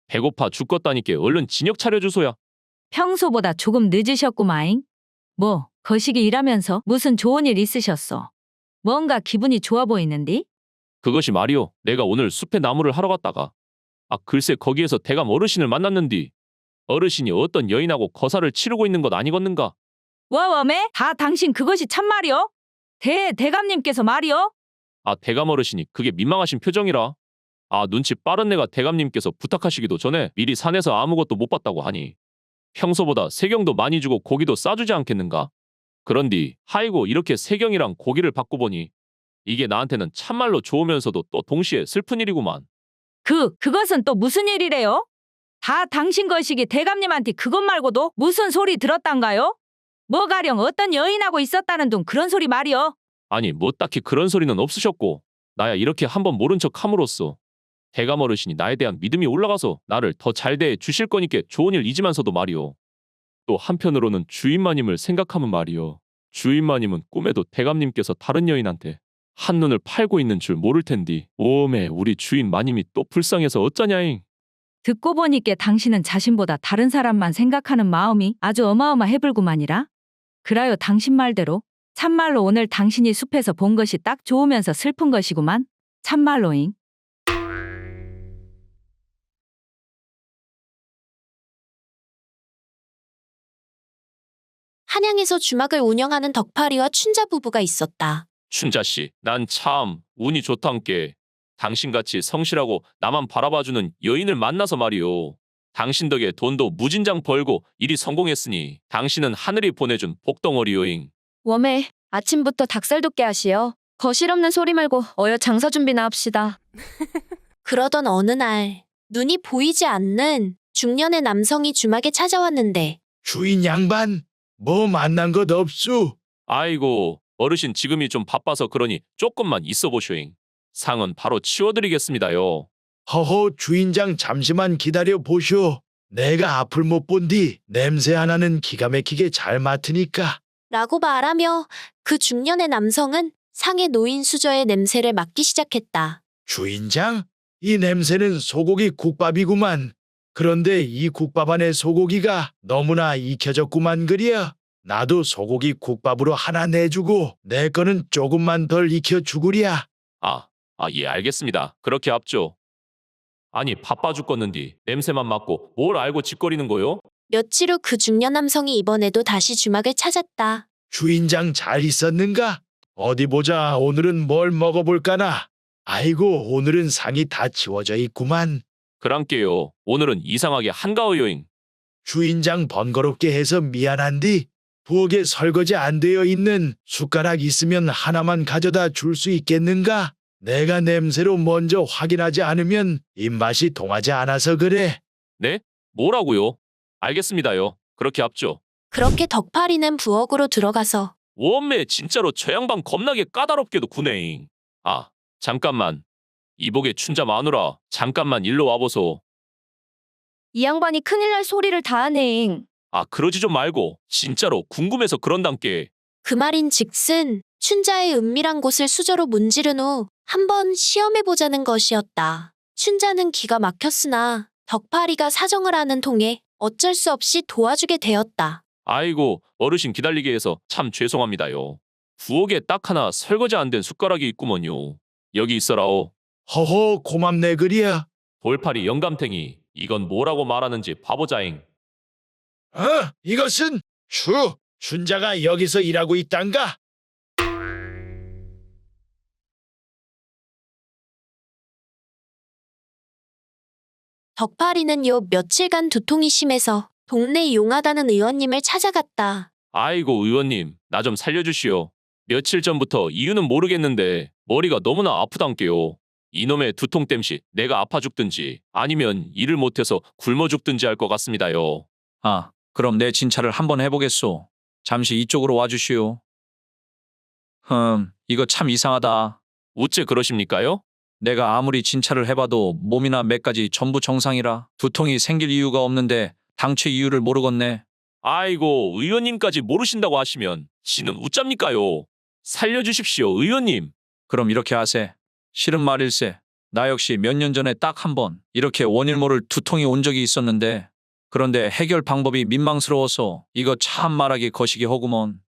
배고파 죽겠다니께 얼른 진역 차려주소야. 평소보다 조금 늦으셨구마잉. 뭐 거시기 일하면서 무슨 좋은 일 있으셨어? 뭔가 기분이 좋아 보이는디? 그것이 말이오. 내가 오늘 숲에 나무를 하러 갔다가 글쎄 거기에서 대감 어르신을 만났는디. 어르신이 어떤 여인하고 거사를 치르고 있는 것 아니겠는가? 워웜에 다 당신 그것이 참말이요? 대감님께서 말이요? 대감 어르신이 그게 민망하신 표정이라. 눈치 빠른 내가 대감님께서 부탁하시기도 전에 미리 산에서 아무것도 못 봤다고 하니 평소보다 세경도 많이 주고 고기도 싸주지 않겠는가? 그런디 하이고 이렇게 세경이랑 고기를 받고 보니 이게 나한테는 참말로 좋으면서도 또 동시에 슬픈 일이구만. 그것은 또 무슨 일이래요? 다 당신 거시기 대감님한테 그것 말고도 무슨 소리 들었단가요? 뭐 가령 어떤 여인하고 있었다는 둥 그런 소리 말이요? 아니 뭐 딱히 그런 소리는 없으셨고 나야 이렇게 한번 모른 척 함으로써 대감 어르신이 나에 대한 믿음이 올라가서 나를 더 잘 대해 주실 거니께 좋은 일이지만서도 말이오. 또 한편으로는 주인마님을 생각하면 말이오. 주인마님은 꿈에도 대감님께서 다른 여인한테 한눈을 팔고 있는 줄 모를 텐디. 오메 우리 주인마님이 또 불쌍해서 어쩌냐잉. 듣고 보니께 당신은 자신보다 다른 사람만 생각하는 마음이 아주 어마어마해불구만이라. 그라요 당신 말대로 참말로 오늘 당신이 숲에서 본 것이 딱 좋으면서 슬픈 것이구만. 참말로잉. 한양에서 주막을 운영하는 덕파리와 춘자 부부가 있었다. 춘자씨, 난 참 운이 좋단께. 당신같이 성실하고 나만 바라봐주는 여인을 만나서 말이오. 당신 덕에 돈도 무진장 벌고 일이 성공했으니 당신은 하늘이 보내준 복덩어리요잉. 웜에 아침부터 닭살 돋게 하시어. 거실 없는 소리 말고 어여 장사 준비나 합시다. 그러던 어느 날 눈이 보이지 않는 중년의 남성이 주막에 찾아왔는데 주인 양반, 뭐 만난 것 없수? 아이고, 어르신 지금이 좀 바빠서 그러니 조금만 있어 보쇼잉. 상은 바로 치워드리겠습니다요. 허허, 주인장 잠시만 기다려 보쇼. 내가 앞을 못 본디 냄새 하나는 기가 막히게 잘 맡으니까. 라고 말하며 그 중년의 남성은 상에 놓인 수저의 냄새를 맡기 시작했다. 주인장, 이 냄새는 소고기 국밥이구만. 그런데 이 국밥 안에 소고기가 너무나 익혀졌구만 그려. 나도 소고기 국밥으로 하나 내주고 내 거는 조금만 덜 익혀주구랴. 예, 알겠습니다. 그렇게 합죠. 아니, 바빠 죽겠는디 냄새만 맡고 뭘 알고 짓거리는 거요? 며칠 후 그 중년 남성이 이번에도 다시 주막을 찾았다. 주인장 잘 있었는가? 어디 보자. 오늘은 뭘 먹어볼까나. 아이고, 오늘은 상이 다 치워져 있구만. 그랑께요. 오늘은 이상하게 한가해요잉. 주인장 번거롭게 해서 미안한디 부엌에 설거지 안 되어 있는 숟가락 있으면 하나만 가져다 줄 수 있겠는가? 내가 냄새로 먼저 확인하지 않으면 입맛이 동하지 않아서 그래. 네? 뭐라고요? 알겠습니다요. 그렇게 합죠. 그렇게 덕파리는 부엌으로 들어가서 원매 진짜로 저 양반 겁나게 까다롭게도 구네잉. 잠깐만. 이복의 춘자 마누라, 잠깐만 일로 와보소. 이 양반이 큰일 날 소리를 다 하네잉. 그러지 좀 말고 진짜로 궁금해서 그런단께. 그 말인 즉슨 춘자의 은밀한 곳을 수저로 문지른 후 한번 시험해보자는 것이었다. 춘자는 기가 막혔으나 덕파리가 사정을 아는 통에 어쩔 수 없이 도와주게 되었다. 아이고, 어르신 기다리게 해서 참 죄송합니다요. 부엌에 딱 하나 설거지 안 된 숟가락이 있구먼요. 여기 있어라오. 허허 고맙네 그리야. 돌팔이 영감탱이 이건 뭐라고 말하는지 바보자잉. 이것은 춘자가 여기서 일하고 있단가? 덕팔이는 요 며칠간 두통이 심해서 동네 용하다는 의원님을 찾아갔다. 아이고 의원님 나 좀 살려주시오. 며칠 전부터 이유는 모르겠는데 머리가 너무나 아프단께요. 이놈의 두통 땜시 내가 아파 죽든지 아니면 일을 못해서 굶어 죽든지 할 것 같습니다요. 아, 그럼 내 진찰을 한번 해보겠소. 잠시 이쪽으로 와주시오. 이거 참 이상하다. 어째 그러십니까요? 내가 아무리 진찰을 해봐도 몸이나 맥까지 전부 정상이라 두통이 생길 이유가 없는데 당최 이유를 모르겠네. 아이고 의원님까지 모르신다고 하시면 지는 웃잡니까요? 살려주십시오 의원님. 그럼 이렇게 하세. 실은 말일세. 나 역시 몇 년 전에 딱 한 번 이렇게 원일 모를 두통이 온 적이 있었는데 그런데 해결 방법이 민망스러워서 이거 참 말하기 거시기 허구먼.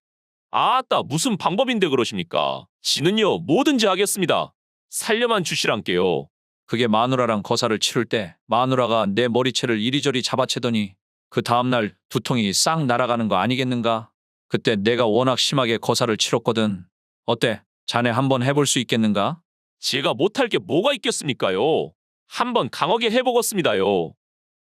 아따 무슨 방법인데 그러십니까? 지는요 뭐든지 하겠습니다. 살려만 주시란께요. 그게 마누라랑 거사를 치를 때 마누라가 내 머리채를 이리저리 잡아채더니 그 다음날 두통이 싹 날아가는 거 아니겠는가? 그때 내가 워낙 심하게 거사를 치렀거든. 어때? 자네 한번 해볼 수 있겠는가? 제가 못할 게 뭐가 있겠습니까요? 한번 강하게 해보겠습니다요.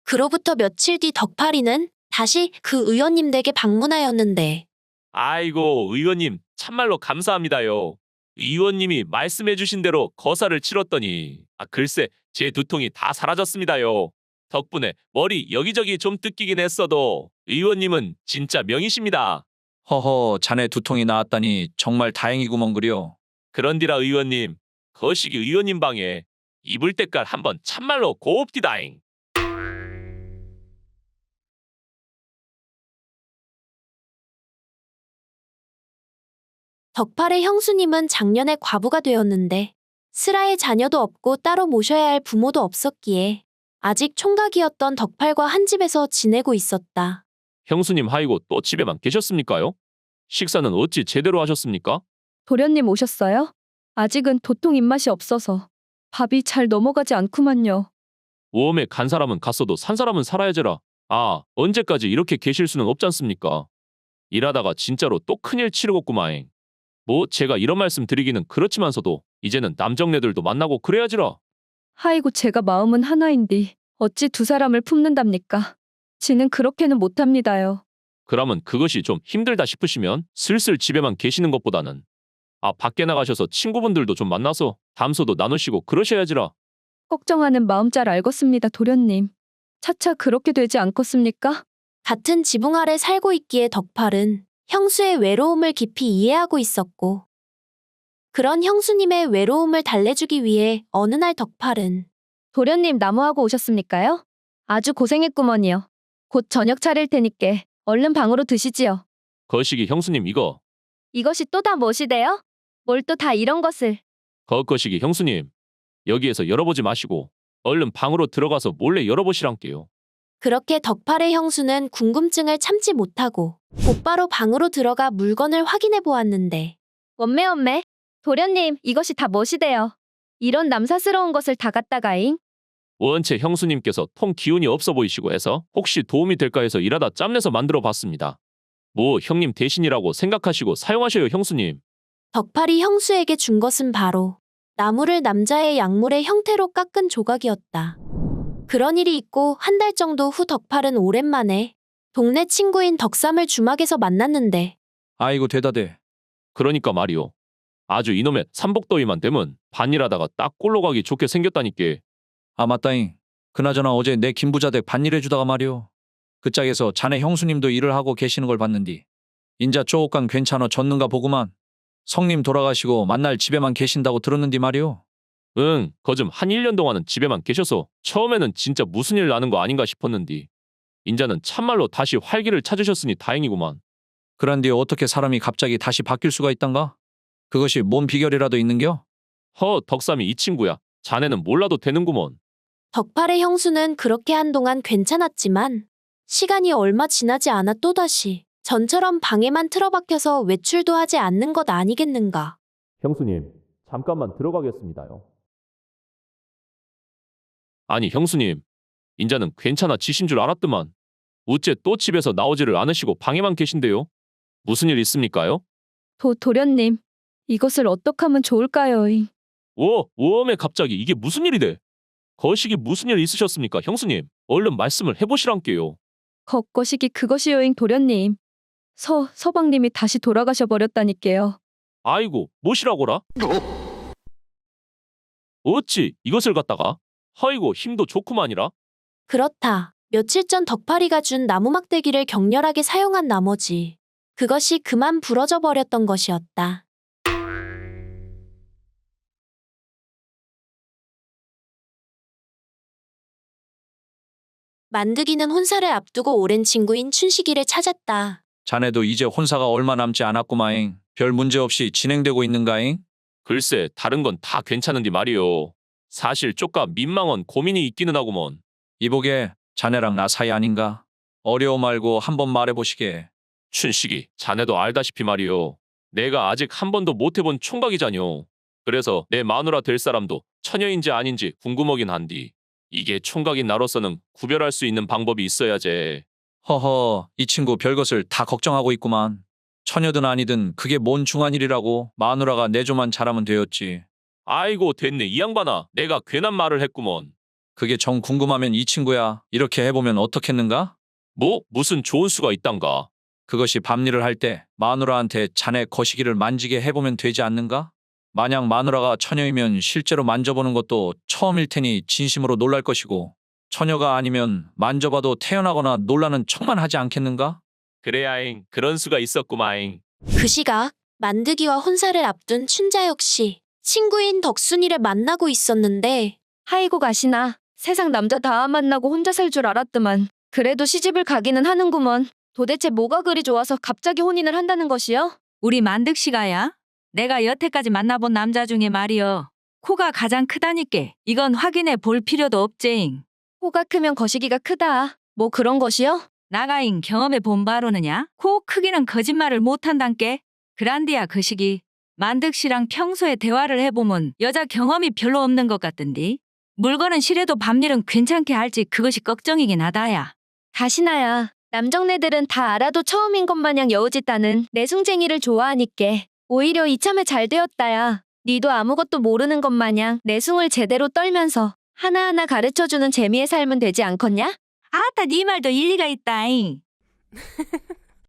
그로부터 며칠 뒤 덕팔이는 다시 그 의원님 댁에 방문하였는데 아이고 의원님 참말로 감사합니다요. 의원님이 말씀해주신 대로 거사를 치렀더니 글쎄 제 두통이 다 사라졌습니다요. 덕분에 머리 여기저기 좀 뜯기긴 했어도 의원님은 진짜 명이십니다. 허허, 자네 두통이 나았다니 정말 다행이구먼 그려. 그런디라 의원님 거시기 의원님 방에 이불 때깔 한번 참말로 고옵디다잉. 덕팔의 형수님은 작년에 과부가 되었는데 슬아의 자녀도 없고 따로 모셔야 할 부모도 없었기에 아직 총각이었던 덕팔과 한 집에서 지내고 있었다. 형수님 하이고 또 집에만 계셨습니까요? 식사는 어찌 제대로 하셨습니까? 도련님 오셨어요? 아직은 도통 입맛이 없어서 밥이 잘 넘어가지 않구만요. 오험에 간 사람은 갔어도 산 사람은 살아야지라. 언제까지 이렇게 계실 수는 없지 않습니까? 일하다가 진짜로 또 큰일 치르겠구마잉. 뭐 제가 이런 말씀 드리기는 그렇지만서도 이제는 남정네들도 만나고 그래야지라. 하이고 제가 마음은 하나인디 어찌 두 사람을 품는답니까? 지는 그렇게는 못합니다요. 그러면 그것이 좀 힘들다 싶으시면 슬슬 집에만 계시는 것보다는 밖에 나가셔서 친구분들도 좀 만나서 담소도 나누시고 그러셔야지라. 걱정하는 마음 잘 알겠습니다, 도련님. 차차 그렇게 되지 않겠습니까? 같은 지붕 아래 살고 있기에 덕팔은 형수의 외로움을 깊이 이해하고 있었고 그런 형수님의 외로움을 달래주기 위해 어느 날 덕팔은 도련님 나무하고 오셨습니까요? 아주 고생했구먼이요. 곧 저녁 차릴 테니께 얼른 방으로 드시지요. 거시기 형수님 이거. 이것이 또 다 무엇이대요? 뭘 또 다 이런 것을. 거시기 형수님. 여기에서 열어보지 마시고 얼른 방으로 들어가서 몰래 열어보시란께요. 그렇게 덕팔의 형수는 궁금증을 참지 못하고 곧바로 방으로 들어가 물건을 확인해 보았는데 원매 도련님 이것이 다 무엇이대요? 이런 남사스러운 것을 다 갖다가잉? 원체 형수님께서 통 기운이 없어 보이시고 해서 혹시 도움이 될까 해서 일하다 짬내서 만들어 봤습니다. 뭐 형님 대신이라고 생각하시고 사용하셔요 형수님. 덕팔이 형수에게 준 것은 바로 나무를 남자의 약물의 형태로 깎은 조각이었다. 그런 일이 있고 한 달 정도 후 덕팔은 오랜만에 동네 친구인 덕삼을 주막에서 만났는데 아이고 되다대. 그러니까 말이오. 아주 이놈의 삼복더위만 되면 반일하다가 딱 꼴로 가기 좋게 생겼다니께. 아 맞다잉. 그나저나 어제 내 김부자댁 반일해주다가 말이오. 그 짝에서 자네 형수님도 일을 하고 계시는 걸 봤는디. 인자 쪼깐 괜찮아 졌는가 보구만. 성님 돌아가시고 만날 집에만 계신다고 들었는디 말이오. 응, 거즘 한 1년 동안은 집에만 계셔서 처음에는 진짜 무슨 일 나는 거 아닌가 싶었는디. 인자는 참말로 다시 활기를 찾으셨으니 다행이구만. 그런데 어떻게 사람이 갑자기 다시 바뀔 수가 있단가? 그것이 뭔 비결이라도 있는겨? 덕삼이 이 친구야. 자네는 몰라도 되는구먼. 덕팔의 형수는 그렇게 한동안 괜찮았지만 시간이 얼마 지나지 않아 또다시 전처럼 방에만 틀어박혀서 외출도 하지 않는 것 아니겠는가. 형수님, 잠깐만 들어가겠습니다요. 아니 형수님, 인자는 괜찮아지신 줄 알았더만 어째 또 집에서 나오지를 않으시고 방에만 계신데요? 무슨 일 있습니까요? 도련님, 이것을 어떻게 하면 좋을까요? 웜에 갑자기 이게 무슨 일이래? 거시기 무슨 일 있으셨습니까 형수님? 얼른 말씀을 해보시란께요. 거시기 그것이요잉 도련님. 서방님이 다시 돌아가셔 버렸다니까요. 아이고 뭐시라고라? 어찌 이것을 갖다가? 허이고 힘도 좋구만이라. 그렇다. 며칠 전 덕파리가 준 나무 막대기를 격렬하게 사용한 나머지 그것이 그만 부러져 버렸던 것이었다. 만드기는 혼사를 앞두고 오랜 친구인 춘식이를 찾았다. 자네도 이제 혼사가 얼마 남지 않았구마잉. 별 문제 없이 진행되고 있는가잉? 글쎄 다른 건 다 괜찮은디 말이요. 사실 쪼까 민망한 고민이 있기는 하구먼. 이보게, 자네랑 나 사이 아닌가? 어려워 말고 한번 말해보시게. 춘식이 자네도 알다시피 말이요. 내가 아직 한 번도 못 해본 총각이자뇨. 그래서 내 마누라 될 사람도 처녀인지 아닌지 궁금하긴 한디. 이게 총각인 나로서는 구별할 수 있는 방법이 있어야지. 허허, 이 친구 별것을 다 걱정하고 있구만. 처녀든 아니든 그게 뭔 중한 일이라고. 마누라가 내조만 잘하면 되었지. 아이고 됐네 이 양반아. 내가 괜한 말을 했구먼. 그게 정 궁금하면 이 친구야. 이렇게 해보면 어떻겠는가? 뭐 무슨 좋은 수가 있단가. 그것이 밤일을 할 때 마누라한테 자네 거시기를 만지게 해보면 되지 않는가? 만약 마누라가 처녀이면 실제로 만져보는 것도 처음일 테니 진심으로 놀랄 것이고, 처녀가 아니면 만져봐도 태어나거나 놀라는 척만 하지 않겠는가? 그래야잉 그런 수가 있었구마잉. 그 시각 만드기와 혼사를 앞둔 춘자 역시 친구인 덕순이를 만나고 있었는데 하이고 가시나. 세상 남자 다 만나고 혼자 살 줄 알았더만. 그래도 시집을 가기는 하는구먼. 도대체 뭐가 그리 좋아서 갑자기 혼인을 한다는 것이요? 우리 만득씨가야. 내가 여태까지 만나본 남자 중에 말이여. 코가 가장 크다니께. 이건 확인해 볼 필요도 없제잉. 코가 크면 거시기가 크다. 뭐 그런 것이요? 나가잉 경험해 본 바로느냐? 코 크기는 거짓말을 못한단께. 그란디야 그 시기. 만득씨랑 평소에 대화를 해보면 여자 경험이 별로 없는 것 같던디. 물건은 실해도 밤일은 괜찮게 할지 그것이 걱정이긴 하다야. 가시나야. 남정네들은 다 알아도 처음인 것 마냥 여우짓다는 내숭쟁이를 좋아하니께. 오히려 이참에 잘 되었다야. 니도 아무것도 모르는 것 마냥 내숭을 제대로 떨면서 하나하나 가르쳐주는 재미에 살면 되지 않겠냐? 아따 네 말도 일리가 있다잉.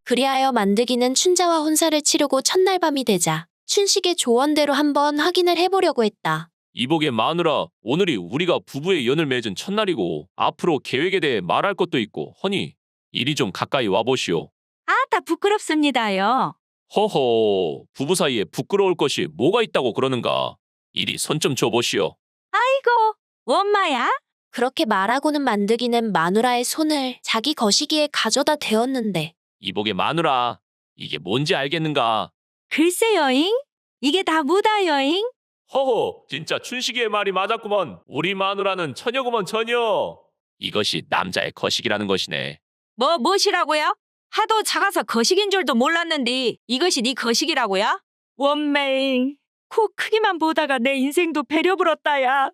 그리하여 만드기는 춘자와 혼사를 치르고 첫날 밤이 되자 춘식의 조언대로 한번 확인을 해보려고 했다. 이복의 마누라, 오늘이 우리가 부부의 연을 맺은 첫날이고 앞으로 계획에 대해 말할 것도 있고 허니 이리 좀 가까이 와보시오. 아따 부끄럽습니다요. 허허, 부부 사이에 부끄러울 것이 뭐가 있다고 그러는가. 이리 손 좀 줘보시오. 아이고 엄마야? 그렇게 말하고는 만드기는 마누라의 손을 자기 거시기에 가져다 대었는데 이복의 마누라, 이게 뭔지 알겠는가? 글쎄여잉? 이게 다 뭐다여잉? 허허, 진짜 춘식이의 말이 맞았구먼. 우리 마누라는 처녀구먼 처녀. 이것이 남자의 거식이라는 것이네. 뭐시라고요? 하도 작아서 거식인 줄도 몰랐는데 이것이 네 거식이라고요? 원맹 코 크기만 보다가 내 인생도 배려불었다야.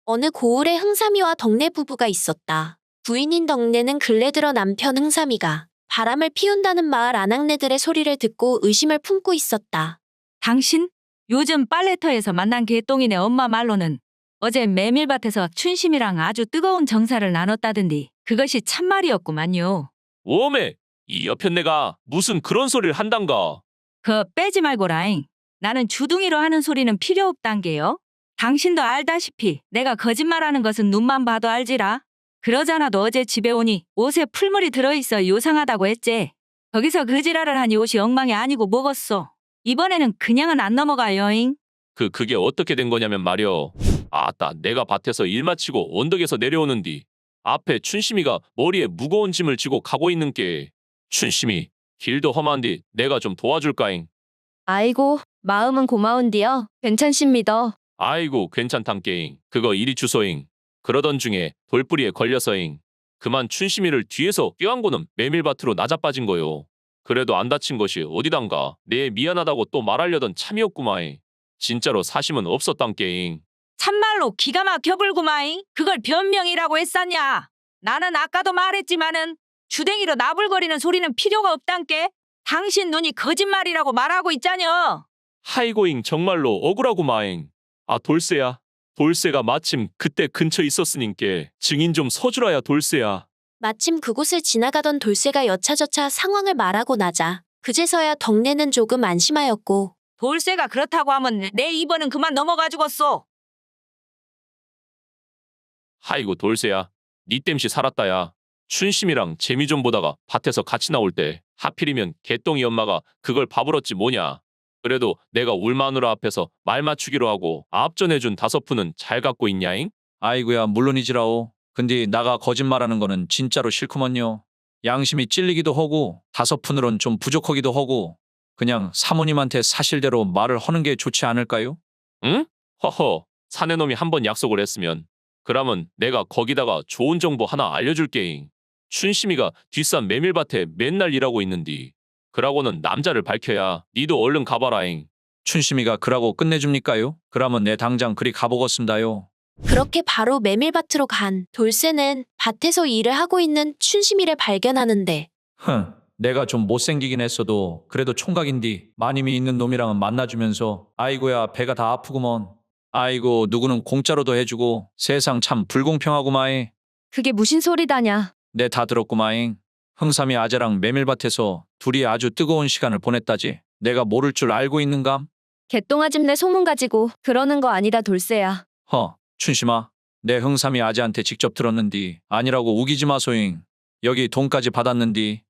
어느 고을에 흥삼이와 덕내 부부가 있었다. 부인인 덕내는 근래 들어 남편 흥삼이가 바람을 피운다는 마을 아낙네들의 소리를 듣고 의심을 품고 있었다. 당신? 요즘 빨래터에서 만난 개똥이네 엄마 말로는 어제 메밀밭에서 춘심이랑 아주 뜨거운 정사를 나눴다던디 그것이 참말이었구만요. 오메, 이 여편네가 무슨 그런 소리를 한단가. 그 빼지 말고라잉. 나는 주둥이로 하는 소리는 필요 없단게요. 당신도 알다시피 내가 거짓말하는 것은 눈만 봐도 알지라. 그러잖아도 어제 집에 오니 옷에 풀물이 들어있어 요상하다고 했제. 거기서 그 지랄을 하니 옷이 엉망이 아니고 먹었어. 이번에는 그냥은 안 넘어가요잉. 그게 어떻게 된 거냐면 말이여. 아따, 내가 밭에서 일 마치고 언덕에서 내려오는디 앞에 춘심이가 머리에 무거운 짐을 지고 가고 있는 게. 춘심이, 길도 험한디 내가 좀 도와줄까잉. 아이고, 마음은 고마운디요. 괜찮습니다. 아이고 괜찮담게잉. 그거 이리 주소잉. 그러던 중에 돌뿌리에 걸려서잉. 그만 춘심이를 뒤에서 껴안고는 메밀밭으로 나자빠진 거요. 그래도 안 다친 것이 어디단가. 내 미안하다고 또 말하려던 참이었구마잉. 진짜로 사심은 없었단 게잉. 참말로 기가 막혀 불구마잉. 그걸 변명이라고 했었냐? 나는 아까도 말했지만은 주댕이로 나불거리는 소리는 필요가 없단께. 당신 눈이 거짓말이라고 말하고 있자녀. 하이고잉 정말로 억울하구마잉. 아 돌쇠야. 돌쇠가 마침 그때 근처에 있었으니께 증인 좀 서주라야 돌쇠야. 마침 그곳을 지나가던 돌쇠가 여차저차 상황을 말하고 나자 그제서야 덕내는 조금 안심하였고 돌쇠가 그렇다고 하면 내 입원은 그만 넘어가 죽었소. 하이고 돌쇠야. 니 땜시 살았다야. 춘심이랑 재미 좀 보다가 밭에서 같이 나올 때 하필이면 개똥이 엄마가 그걸 봐버렸지 뭐냐. 그래도 내가 울 마누라 앞에서 말 맞추기로 하고 앞전해준 5푼은 잘 갖고 있냐잉? 아이고야 물론이지라오. 근데 나가 거짓말하는 거는 진짜로 싫구먼요. 양심이 찔리기도 하고 5푼으론 좀 부족하기도 하고 그냥 사모님한테 사실대로 말을 하는 게 좋지 않을까요? 응? 허허. 사내놈이 한번 약속을 했으면 그러면 내가 거기다가 좋은 정보 하나 알려줄게잉. 춘심이가 뒷산 메밀밭에 맨날 일하고 있는디. 그러고는 남자를 밝혀야 니도 얼른 가봐라잉. 춘심이가 그라고 끝내줍니까요? 그러면 내 당장 그리 가보겠습니다요. 그렇게 바로 메밀밭으로 간 돌쇠는 밭에서 일을 하고 있는 춘심이를 발견하는데 흥, 내가 좀 못생기긴 했어도 그래도 총각인디 마님이 있는 놈이랑은 만나주면서 아이고야 배가 다 아프구먼. 아이고 누구는 공짜로도 해주고 세상 참 불공평하구마잉. 그게 무슨 소리다냐. 내 다 들었구마잉. 흥삼이 아재랑 메밀밭에서 둘이 아주 뜨거운 시간을 보냈다지. 내가 모를 줄 알고 있는감? 개똥아집내 소문 가지고 그러는 거 아니다 돌쇠야. 허, 춘심아. 내 흥삼이 아재한테 직접 들었는디 아니라고 우기지 마소잉. 여기 돈까지 받았는디.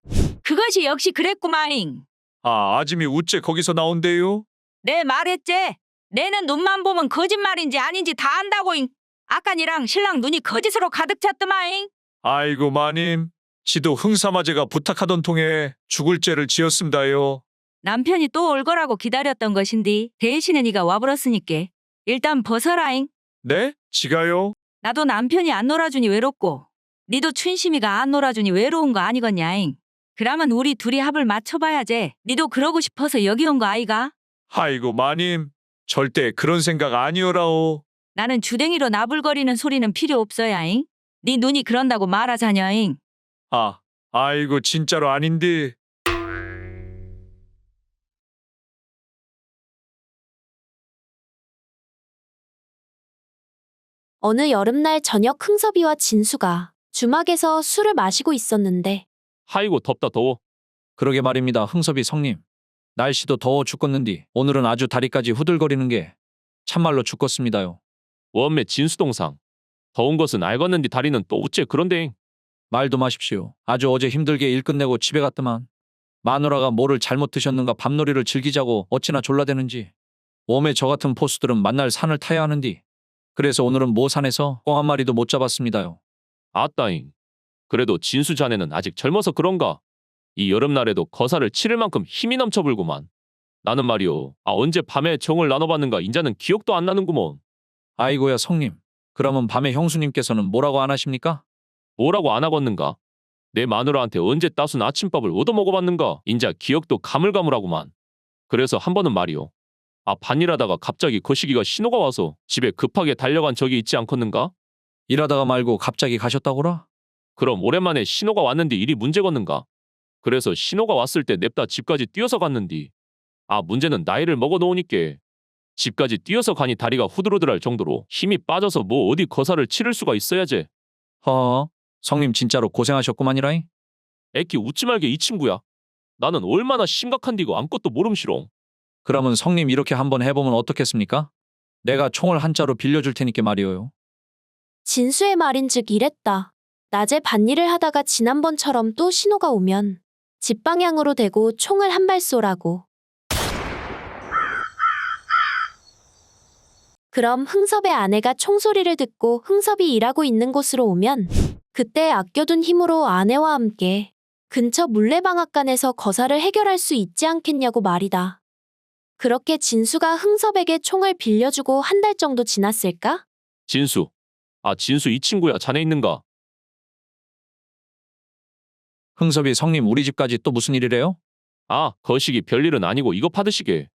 그것이 역시 그랬구마잉. 아, 아짐이 우째 거기서 나온대요? 내 말했제. 내는 눈만 보면 거짓말인지 아닌지 다 안다고잉. 아까 니랑 신랑 눈이 거짓으로 가득 찼더마잉. 아이고 마님. 지도 흥삼 아재가 부탁하던 통에 죽을 죄를 지었습니다요. 남편이 또 올 거라고 기다렸던 것인디 대신에 니가 와버렸으니까 일단 벗어라잉. 네? 지가요? 나도 남편이 안 놀아주니 외롭고 니도 춘심이가 안 놀아주니 외로운 거 아니겠냐잉. 그러면 우리 둘이 합을 맞춰봐야지. 니도 그러고 싶어서 여기 온 거 아이가? 아이고 마님. 절대 그런 생각 아니오라오. 나는 주댕이로 나불거리는 소리는 필요 없어야잉. 네 눈이 그런다고 말하자냐잉. 아, 아이고 진짜로 아닌데. 어느 여름날 저녁 흥섭이와 진수가 주막에서 술을 마시고 있었는데 하이고 덥다 더워. 그러게 말입니다. 흥섭이 성님. 날씨도 더워 죽겠는디 오늘은 아주 다리까지 후들거리는 게 참말로 죽겠습니다요. 원매 진수동상. 더운 것은 알겠는디 다리는 또 어째 그런데잉. 말도 마십시오. 아주 어제 힘들게 일 끝내고 집에 갔더만 마누라가 뭐를 잘못 드셨는가 밤놀이를 즐기자고 어찌나 졸라대는지. 웜에 저 같은 포수들은 만날 산을 타야 하는디. 그래서 오늘은 모 산에서 꿩 한 마리도 못 잡았습니다요. 아따잉. 그래도 진수 자네는 아직 젊어서 그런가. 이 여름날에도 거사를 치를 만큼 힘이 넘쳐 불구만. 나는 말이오. 언제 밤에 정을 나눠봤는가 인자는 기억도 안 나는구먼. 아이고야 성님. 그러면 밤에 형수님께서는 뭐라고 안 하십니까? 뭐라고 안 하겠는가? 내 마누라한테 언제 따순 아침밥을 얻어먹어봤는가? 인자 기억도 가물가물하구만. 그래서 한 번은 말이오. 반일하다가 갑자기 거시기가 신호가 와서 집에 급하게 달려간 적이 있지 않겠는가? 일하다가 말고 갑자기 가셨다고라? 그럼 오랜만에 신호가 왔는데 일이 문제겠는가? 그래서 신호가 왔을 때 냅다 집까지 뛰어서 갔는디. 문제는 나이를 먹어놓으니께 집까지 뛰어서 가니 다리가 후들후들할 정도로 힘이 빠져서 뭐 어디 거사를 치를 수가 있어야지. 허, 성님 진짜로 고생하셨구만이라잉. 애기 웃지 말게 이 친구야. 나는 얼마나 심각한디고 아무것도 모름시롱. 그러면 성님 이렇게 한번 해보면 어떻겠습니까? 내가 총을 한자로 빌려줄 테니까 말이오요. 진수의 말인즉 이랬다. 낮에 밭일을 하다가 지난번처럼 또 신호가 오면 집 방향으로 대고 총을 한 발 쏘라고. 그럼 흥섭의 아내가 총소리를 듣고 흥섭이 일하고 있는 곳으로 오면 그때 아껴둔 힘으로 아내와 함께 근처 물레방앗간에서 거사를 해결할 수 있지 않겠냐고 말이다. 그렇게 진수가 흥섭에게 총을 빌려주고 한 달 정도 지났을까? 진수. 진수 이 친구야 자네 있는가? 흥섭이 성님 우리 집까지 또 무슨 일이래요? 아, 거시기 별일은 아니고 이거 받으시게.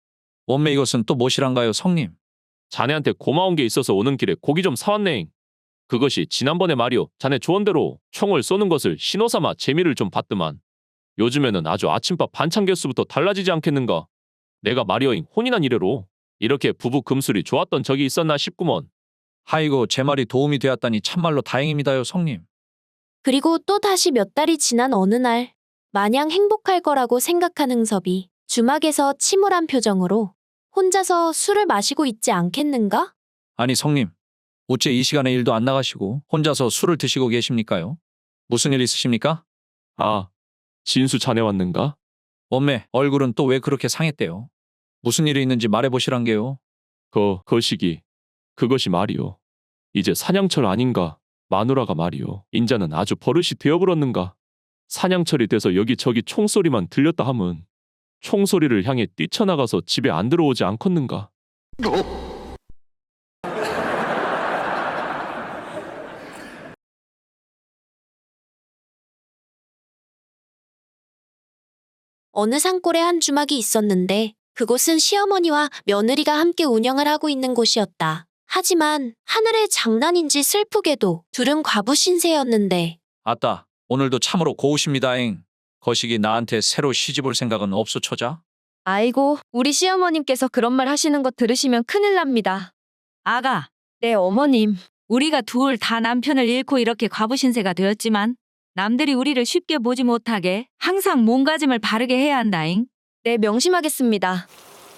원매 이것은 또 무엇이란가요, 성님? 자네한테 고마운 게 있어서 오는 길에 고기 좀 사왔네잉. 그것이 지난번에 말이오. 자네 조언대로 총을 쏘는 것을 신호삼아 재미를 좀 봤더만. 요즘에는 아주 아침밥 반찬 개수부터 달라지지 않겠는가. 내가 말이오잉 혼인한 이래로 이렇게 부부 금술이 좋았던 적이 있었나 싶구먼. 아이고, 제 말이 도움이 되었다니 참말로 다행입니다요, 성님. 그리고 또 다시 몇 달이 지난 어느 날 마냥 행복할 거라고 생각한 흥섭이 주막에서 침울한 표정으로 혼자서 술을 마시고 있지 않겠는가? 아니, 성님. 어째 이 시간에 일도 안 나가시고 혼자서 술을 드시고 계십니까요? 무슨 일 있으십니까? 아, 진수 자네 왔는가? 원매, 얼굴은 또 왜 그렇게 상했대요? 무슨 일이 있는지 말해보시란 게요. 거시기. 그것이 말이오. 이제 사냥철 아닌가. 마누라가 말이오. 인자는 아주 버릇이 되어버렸는가. 사냥철이 돼서 여기저기 총소리만 들렸다 함은 총소리를 향해 뛰쳐나가서 집에 안 들어오지 않겠는가. 어느 산골에 한 주막이 있었는데 그곳은 시어머니와 며느리가 함께 운영을 하고 있는 곳이었다. 하지만 하늘의 장난인지 슬프게도 둘은 과부 신세였는데 아따, 오늘도 참으로 고우십니다잉. 거시기 나한테 새로 시집올 생각은 없소, 처자? 아이고, 우리 시어머님께서 그런 말 하시는 거 들으시면 큰일 납니다. 아가, 네, 어머님. 우리가 둘 다 남편을 잃고 이렇게 과부신세가 되었지만 남들이 우리를 쉽게 보지 못하게 항상 몸가짐을 바르게 해야 한다잉. 네, 명심하겠습니다.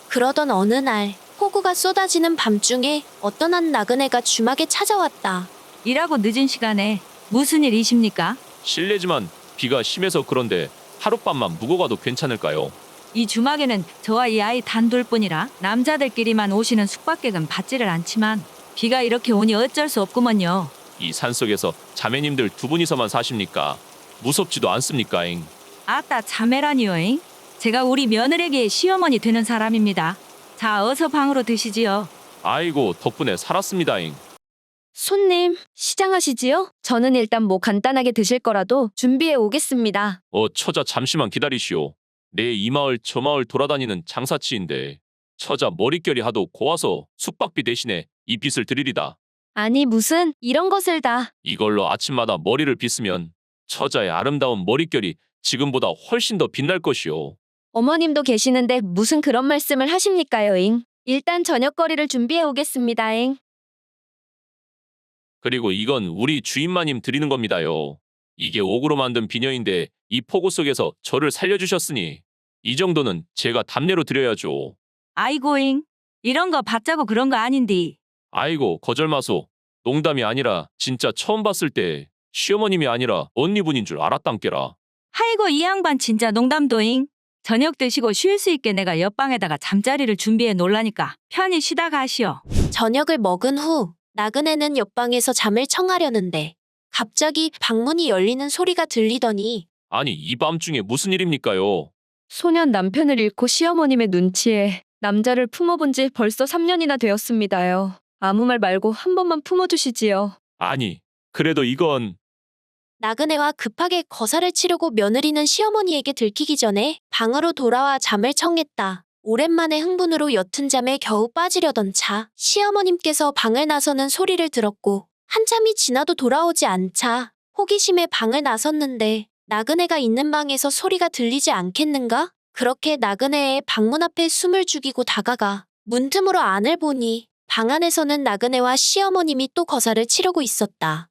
그러던 어느 날 폭우가 쏟아지는 밤중에 어떤 한 나그네가 주막에 찾아왔다. 일하고 늦은 시간에 무슨 일이십니까? 실례지만 비가 심해서 그런데 하룻밤만 묵어 가도 괜찮을까요? 이 주막에는 저와 이 아이 단둘뿐이라 남자들끼리만 오시는 숙박객은 받지를 않지만 비가 이렇게 오니 어쩔 수 없구먼요. 이 산속에서 자매님들 두 분이서만 사십니까? 무섭지도 않습니까잉? 아따, 자매라니요잉. 제가 우리 며느리에게 시어머니 되는 사람입니다. 자, 어서 방으로 드시지요. 아이고, 덕분에 살았습니다잉. 손님, 시장하시지요? 저는 일단 뭐 간단하게 드실 거라도 준비해 오겠습니다. 처자 잠시만 기다리시오. 내 이 마을 저 마을 돌아다니는 장사치인데 처자 머릿결이 하도 고와서 숙박비 대신에 이 빚을 드리리다. 아니, 무슨 이런 것을 다. 이걸로 아침마다 머리를 빗으면 처자의 아름다운 머릿결이 지금보다 훨씬 더 빛날 것이오. 어머님도 계시는데 무슨 그런 말씀을 하십니까요,잉? 일단 저녁거리를 준비해 오겠습니다잉. 그리고 이건 우리 주인마님 드리는 겁니다요. 이게 옥으로 만든 비녀인데 이 폭우 속에서 저를 살려주셨으니 이 정도는 제가 답례로 드려야죠. 아이고잉. 이런 거 받자고 그런 거 아닌디. 아이고, 거절마소. 농담이 아니라 진짜 처음 봤을 때 시어머님이 아니라 언니분인 줄 알았단께라. 아이고, 이 양반 진짜 농담도잉. 저녁 드시고 쉴 수 있게 내가 옆방에다가 잠자리를 준비해 놓으라니까 편히 쉬다 가시오. 저녁을 먹은 후 나그네는 옆방에서 잠을 청하려는데 갑자기 방문이 열리는 소리가 들리더니 아니, 이 밤중에 무슨 일입니까요? 소년 남편을 잃고 시어머님의 눈치에 남자를 품어본 지 벌써 3년이나 되었습니다요. 아무 말 말고 한 번만 품어주시지요. 아니, 그래도 이건... 나그네와 급하게 거사를 치르고 며느리는 시어머니에게 들키기 전에 방으로 돌아와 잠을 청했다. 오랜만에 흥분으로 옅은 잠에 겨우 빠지려던 차, 시어머님께서 방을 나서는 소리를 들었고 한참이 지나도 돌아오지 않자 호기심에 방을 나섰는데 나그네가 있는 방에서 소리가 들리지 않겠는가? 그렇게 나그네의 방문 앞에 숨을 죽이고 다가가 문틈으로 안을 보니 방 안에서는 나그네와 시어머님이 또 거사를 치르고 있었다.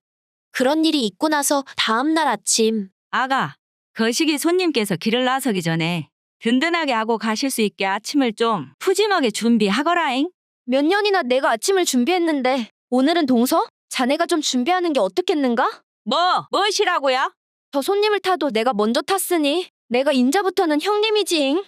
그런 일이 있고 나서 다음 날 아침 아가, 거시기 손님께서 길을 나서기 전에 든든하게 하고 가실 수 있게 아침을 좀 푸짐하게 준비하거라잉. 몇 년이나 내가 아침을 준비했는데 오늘은 동서? 자네가 좀 준비하는 게 어떻겠는가? 무엇이라고요? 저 손님을 타도 내가 먼저 탔으니 내가 인자부터는 형님이지잉.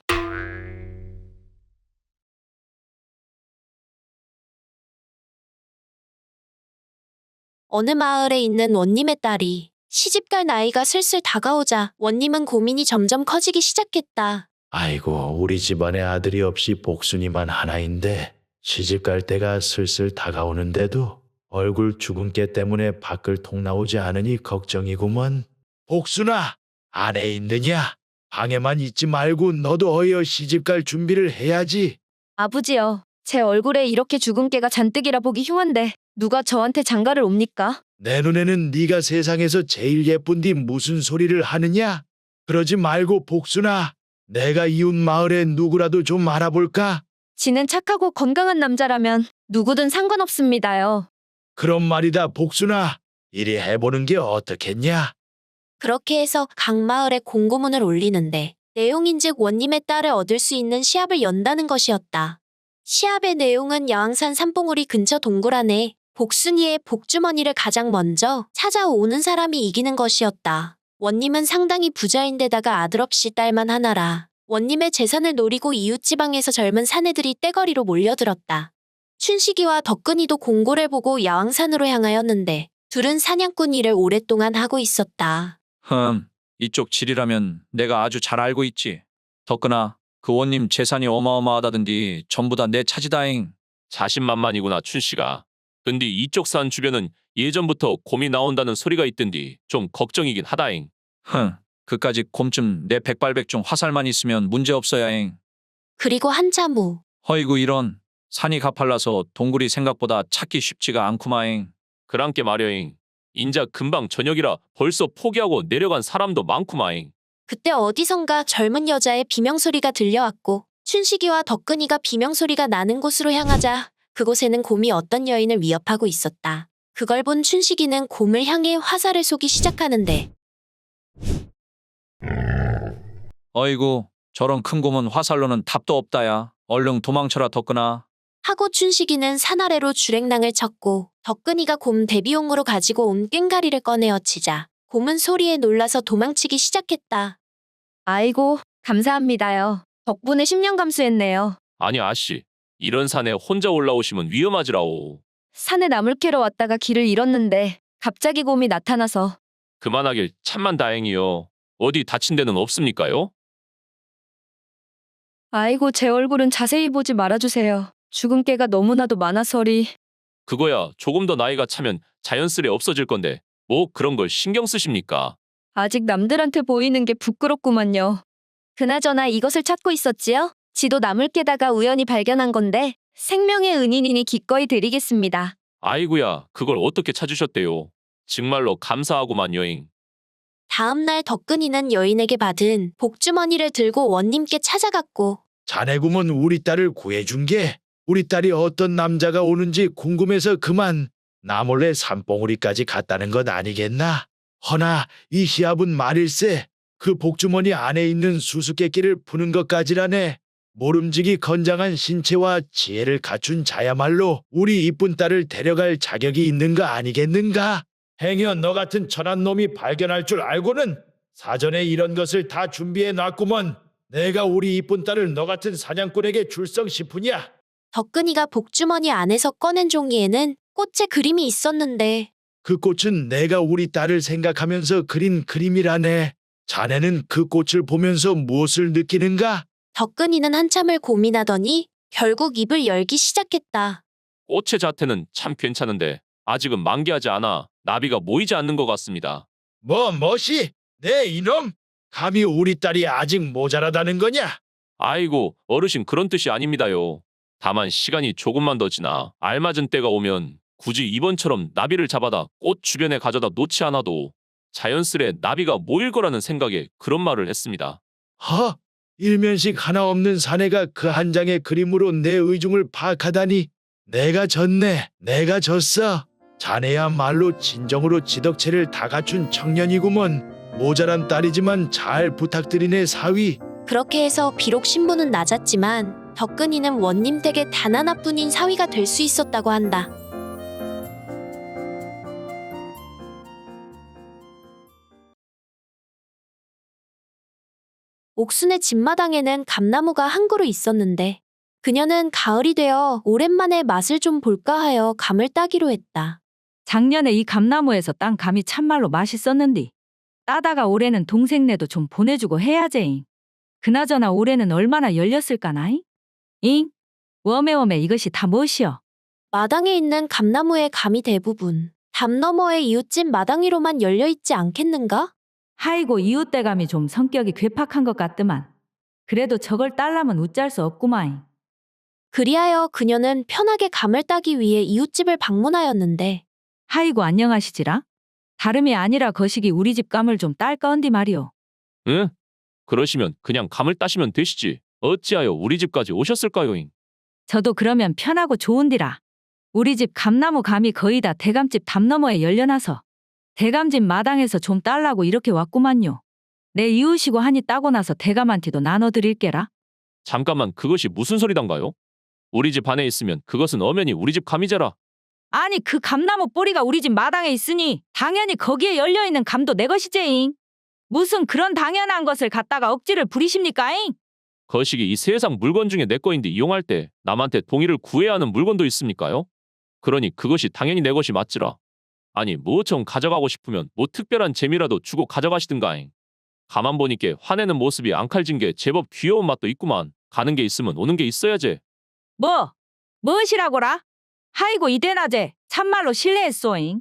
어느 마을에 있는 원님의 딸이 시집갈 나이가 슬슬 다가오자 원님은 고민이 점점 커지기 시작했다. 아이고, 우리 집안에 아들이 없이 복순이만 하나인데 시집갈 때가 슬슬 다가오는데도 얼굴 주근깨 때문에 밖을 통 나오지 않으니 걱정이구먼. 복순아, 안에 있느냐? 방에만 있지 말고 너도 어여 시집갈 준비를 해야지. 아버지요. 제 얼굴에 이렇게 주근깨가 잔뜩이라 보기 흉한데 누가 저한테 장가를 옵니까? 내 눈에는 네가 세상에서 제일 예쁜디 무슨 소리를 하느냐? 그러지 말고 복순아, 내가 이웃 마을에 누구라도 좀 알아볼까? 지는 착하고 건강한 남자라면 누구든 상관없습니다요. 그런 말이다 복순아. 이리 해보는 게 어떻겠냐? 그렇게 해서 각 마을에 공고문을 올리는데 내용인즉 원님의 딸을 얻을 수 있는 시합을 연다는 것이었다. 시합의 내용은 여왕산 산봉우리 근처 동굴 안에 복순이의 복주머니를 가장 먼저 찾아오는 사람이 이기는 것이었다. 원님은 상당히 부자인데다가 아들 없이 딸만 하나라. 원님의 재산을 노리고 이웃지방에서 젊은 사내들이 떼거리로 몰려들었다. 춘식이와 덕근이도 공고를 보고 야왕산으로 향하였는데 둘은 사냥꾼 일을 오랫동안 하고 있었다. 이쪽 질이라면 내가 아주 잘 알고 있지. 덕근아, 그 원님 재산이 어마어마하다던디 전부 다 내 차지다잉. 자신만만이구나 춘씨가. 근데 이쪽 산 주변은 예전부터 곰이 나온다는 소리가 있던디 좀 걱정이긴 하다잉. 그까지 곰쯤 내 백발백중 화살만 있으면 문제없어야잉. 그리고 한참 후 허이구 이런, 산이 가팔라서 동굴이 생각보다 찾기 쉽지가 않구마잉. 그랑께 말여잉. 인자 금방 저녁이라 벌써 포기하고 내려간 사람도 많구마잉. 그때 어디선가 젊은 여자의 비명소리가 들려왔고 춘식이와 덕근이가 비명소리가 나는 곳으로 향하자 그곳에는 곰이 어떤 여인을 위협하고 있었다. 그걸 본 춘식이는 곰을 향해 화살을 쏘기 시작하는데 어이구, 저런 큰 곰은 화살로는 답도 없다야. 얼른 도망쳐라 덕근아. 하고 춘식이는 산 아래로 주랭랑을 쳤고 덕근이가 곰 대비용으로 가지고 온 꽹가리를 꺼내어 치자 곰은 소리에 놀라서 도망치기 시작했다. 아이고, 감사합니다요. 덕분에 10년 감수했네요. 아니 아씨, 이런 산에 혼자 올라오시면 위험하지라오. 산에 나물 캐러 왔다가 길을 잃었는데 갑자기 곰이 나타나서. 그만하길 참만 다행이요. 어디 다친 데는 없습니까요? 아이고, 제 얼굴은 자세히 보지 말아주세요. 주근깨가 너무나도 많아서리. 그거야 조금 더 나이가 차면 자연스레 없어질 건데 뭐 그런 걸 신경 쓰십니까? 아직 남들한테 보이는 게 부끄럽구만요. 그나저나 이것을 찾고 있었지요? 지도 나물 깨다가 우연히 발견한 건데 생명의 은인이니 기꺼이 드리겠습니다. 아이구야, 그걸 어떻게 찾으셨대요? 정말로 감사하구만 여행. 다음날 덕근이는 여인에게 받은 복주머니를 들고 원님께 찾아갔고 자네구먼 우리 딸을 구해준 게 우리 딸이 어떤 남자가 오는지 궁금해서 그만 나 몰래 산봉우리까지 갔다는 것 아니겠나? 허나 이 시합은 말일세 그 복주머니 안에 있는 수수께끼를 푸는 것까지라네. 모름지기 건장한 신체와 지혜를 갖춘 자야말로 우리 이쁜 딸을 데려갈 자격이 있는 거 아니겠는가? 행여 너 같은 천한 놈이 발견할 줄 알고는 사전에 이런 것을 다 준비해 놨구먼. 내가 우리 이쁜 딸을 너 같은 사냥꾼에게 줄성 싶으냐? 덕근이가 복주머니 안에서 꺼낸 종이에는 꽃의 그림이 있었는데 그 꽃은 내가 우리 딸을 생각하면서 그린 그림이라네. 자네는 그 꽃을 보면서 무엇을 느끼는가? 덕근이는 한참을 고민하더니 결국 입을 열기 시작했다. 꽃의 자태는 참 괜찮은데 아직은 만개하지 않아 나비가 모이지 않는 것 같습니다. 뭐시? 네 이놈? 감히 우리 딸이 아직 모자라다는 거냐? 아이고 어르신 그런 뜻이 아닙니다요. 다만 시간이 조금만 더 지나 알맞은 때가 오면 굳이 이번처럼 나비를 잡아다 꽃 주변에 가져다 놓지 않아도 자연스레 나비가 모일 거라는 생각에 그런 말을 했습니다. 허? 일면식 하나 없는 사내가 그 한 장의 그림으로 내 의중을 파악하다니. 내가 졌네. 내가 졌어. 자네야말로 진정으로 지덕체를 다 갖춘 청년이구먼. 모자란 딸이지만 잘 부탁드리네 사위. 그렇게 해서 비록 신분은 낮았지만 덕근이는 원님 댁의 단 하나뿐인 사위가 될 수 있었다고 한다. 옥순의 집마당에는 감나무가 한 그루 있었는데 그녀는 가을이 되어 오랜만에 맛을 좀 볼까 하여 감을 따기로 했다. 작년에 이 감나무에서 딴 감이 참말로 맛있었는디. 따다가 올해는 동생네도 좀 보내주고 해야제잉. 그나저나 올해는 얼마나 열렸을까나잉? 잉? 웜에 이것이 다 무엇이여? 마당에 있는 감나무의 감이 대부분 담 너머의 이웃집 마당 위로만 열려있지 않겠는가? 하이고 이웃대감이 좀 성격이 괴팍한 것 같더만. 그래도 저걸 딸라면 웃잘 수 없구마잉. 그리하여 그녀는 편하게 감을 따기 위해 이웃집을 방문하였는데 하이고 안녕하시지라? 다름이 아니라 거시기 우리 집 감을 좀 딸까언디 말이오. 응? 그러시면 그냥 감을 따시면 되시지. 어찌하여 우리 집까지 오셨을까요잉? 저도 그러면 편하고 좋은디라. 우리 집 감나무 감이 거의 다 대감집 담 너머에 열려놔서 대감집 마당에서 좀 딸라고 이렇게 왔구만요. 내 이웃이고 하니 따고 나서 대감한테도 나눠드릴게라. 잠깐만 그것이 무슨 소리단가요? 우리 집 안에 있으면 그것은 엄연히 우리 집 감이잖아. 아니 그 감나무 뿌리가 우리 집 마당에 있으니 당연히 거기에 열려있는 감도 내 것이제잉. 무슨 그런 당연한 것을 갖다가 억지를 부리십니까잉? 거시기 이 세상 물건 중에 내 거인데 이용할 때 남한테 동의를 구해야 하는 물건도 있습니까요? 그러니 그것이 당연히 내 것이 맞지라. 아니 뭐좀 가져가고 싶으면 뭐 특별한 재미라도 주고 가져가시든가잉. 가만 보니께 화내는 모습이 앙칼진 게 제법 귀여운 맛도 있구만. 가는 게 있으면 오는 게 있어야지. 무엇이라고라? 하이고 이대낮에 참말로 실례했소잉.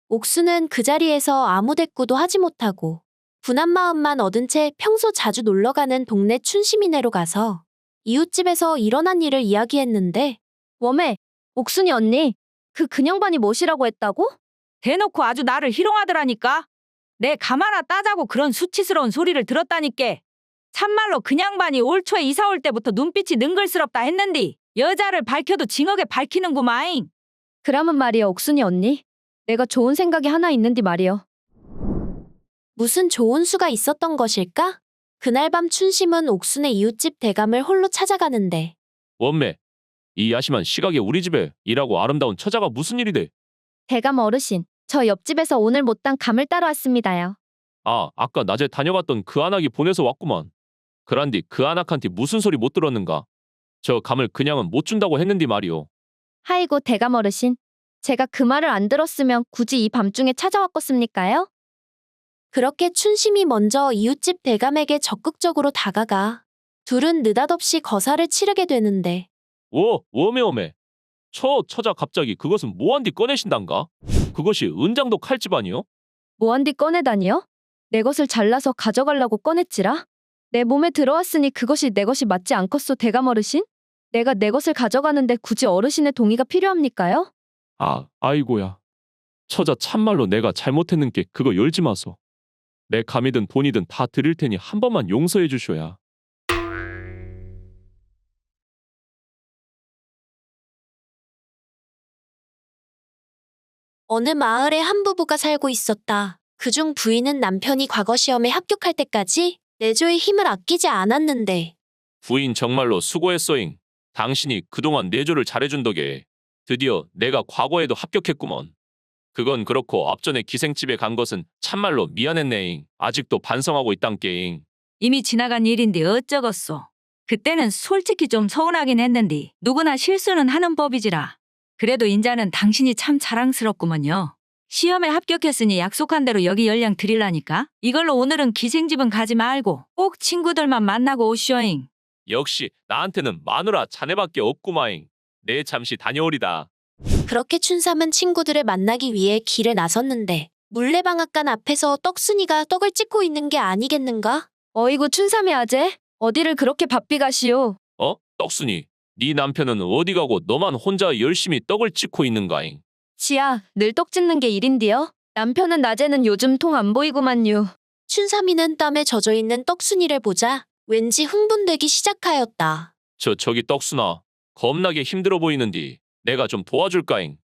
옥수는 그 자리에서 아무 대꾸도 하지 못하고 분한 마음만 얻은 채 평소 자주 놀러가는 동네 춘심이네로 가서 이웃집에서 일어난 일을 이야기했는데 웜에, 옥순이 언니, 그 근영반이 뭐시라고 했다고? 대놓고 아주 나를 희롱하더라니까. 내 감 하나 따자고 그런 수치스러운 소리를 들었다니께. 참말로 그냥반이 올 초에 이사 올 때부터 눈빛이 능글스럽다 했는디 여자를 밝혀도 징하게 밝히는구마잉. 그러면 말이여, 옥순이 언니. 내가 좋은 생각이 하나 있는디 말이여. 무슨 좋은 수가 있었던 것일까? 그날 밤 춘심은 옥순의 이웃집 대감을 홀로 찾아가는데 원매, 이 야심한 시각에 우리 집에 일하고 아름다운 처자가 무슨 일이 돼? 대감 어르신, 저 옆집에서 오늘 못단 감을 따러 왔습니다요. 아, 아까 낮에 다녀갔던 그 안악이 보내서 왔구만. 그란디 그 안악한테 무슨 소리 못 들었는가? 저 감을 그냥은 못 준다고 했는디 말이오. 하이고 대감 어르신, 제가 그 말을 안 들었으면 굳이 이 밤중에 찾아왔겠습니까요? 그렇게 춘심이 먼저 이웃집 대감에게 적극적으로 다가가 둘은 느닷없이 거사를 치르게 되는데 워메. 처자 갑자기 그것은 뭐한디 꺼내신단가? 그것이 은장도 칼집 아니요? 뭐한디 꺼내다니요? 내 것을 잘라서 가져가려고 꺼냈지라? 내 몸에 들어왔으니 그것이 내 것이 맞지 않겠소 대감 어르신? 내가 내 것을 가져가는데 굳이 어르신의 동의가 필요합니까요? 아이고야. 처자 참말로 내가 잘못했는 게 그거 열지 마소. 내 감이든 돈이든 다 드릴 테니 한 번만 용서해 주셔야. 어느 마을에 한 부부가 살고 있었다. 그중 부인은 남편이 과거 시험에 합격할 때까지 내조의 힘을 아끼지 않았는데 부인 정말로 수고했소잉. 당신이 그동안 내조를 잘해준 덕에 드디어 내가 과거에도 합격했구먼. 그건 그렇고 앞전에 기생집에 간 것은 참말로 미안했네잉. 아직도 반성하고 있단께잉. 이미 지나간 일인데 어쩌겠소. 그때는 솔직히 좀 서운하긴 했는디 누구나 실수는 하는 법이지라. 그래도 인자는 당신이 참 자랑스럽구먼요. 시험에 합격했으니 약속한 대로 여기 연락 드리라니까. 이걸로 오늘은 기생집은 가지 말고 꼭 친구들만 만나고 오쇼잉. 역시 나한테는 마누라 자네밖에 없구마잉. 내 잠시 다녀오리다. 그렇게 춘삼은 친구들을 만나기 위해 길에 나섰는데 물레방앗간 앞에서 떡순이가 떡을 찍고 있는 게 아니겠는가? 어이구 춘삼의 아재, 어디를 그렇게 바삐 가시오? 떡순이, 네 남편은 어디 가고 너만 혼자 열심히 떡을 찍고 있는가잉? 지야, 늘 떡 짓는 게 일인디요? 남편은 낮에는 요즘 통 안 보이구만요. 춘삼이는 땀에 젖어있는 떡순이를 보자 왠지 흥분되기 시작하였다. 저기 떡순아, 겁나게 힘들어 보이는디 내가 좀 도와줄까잉?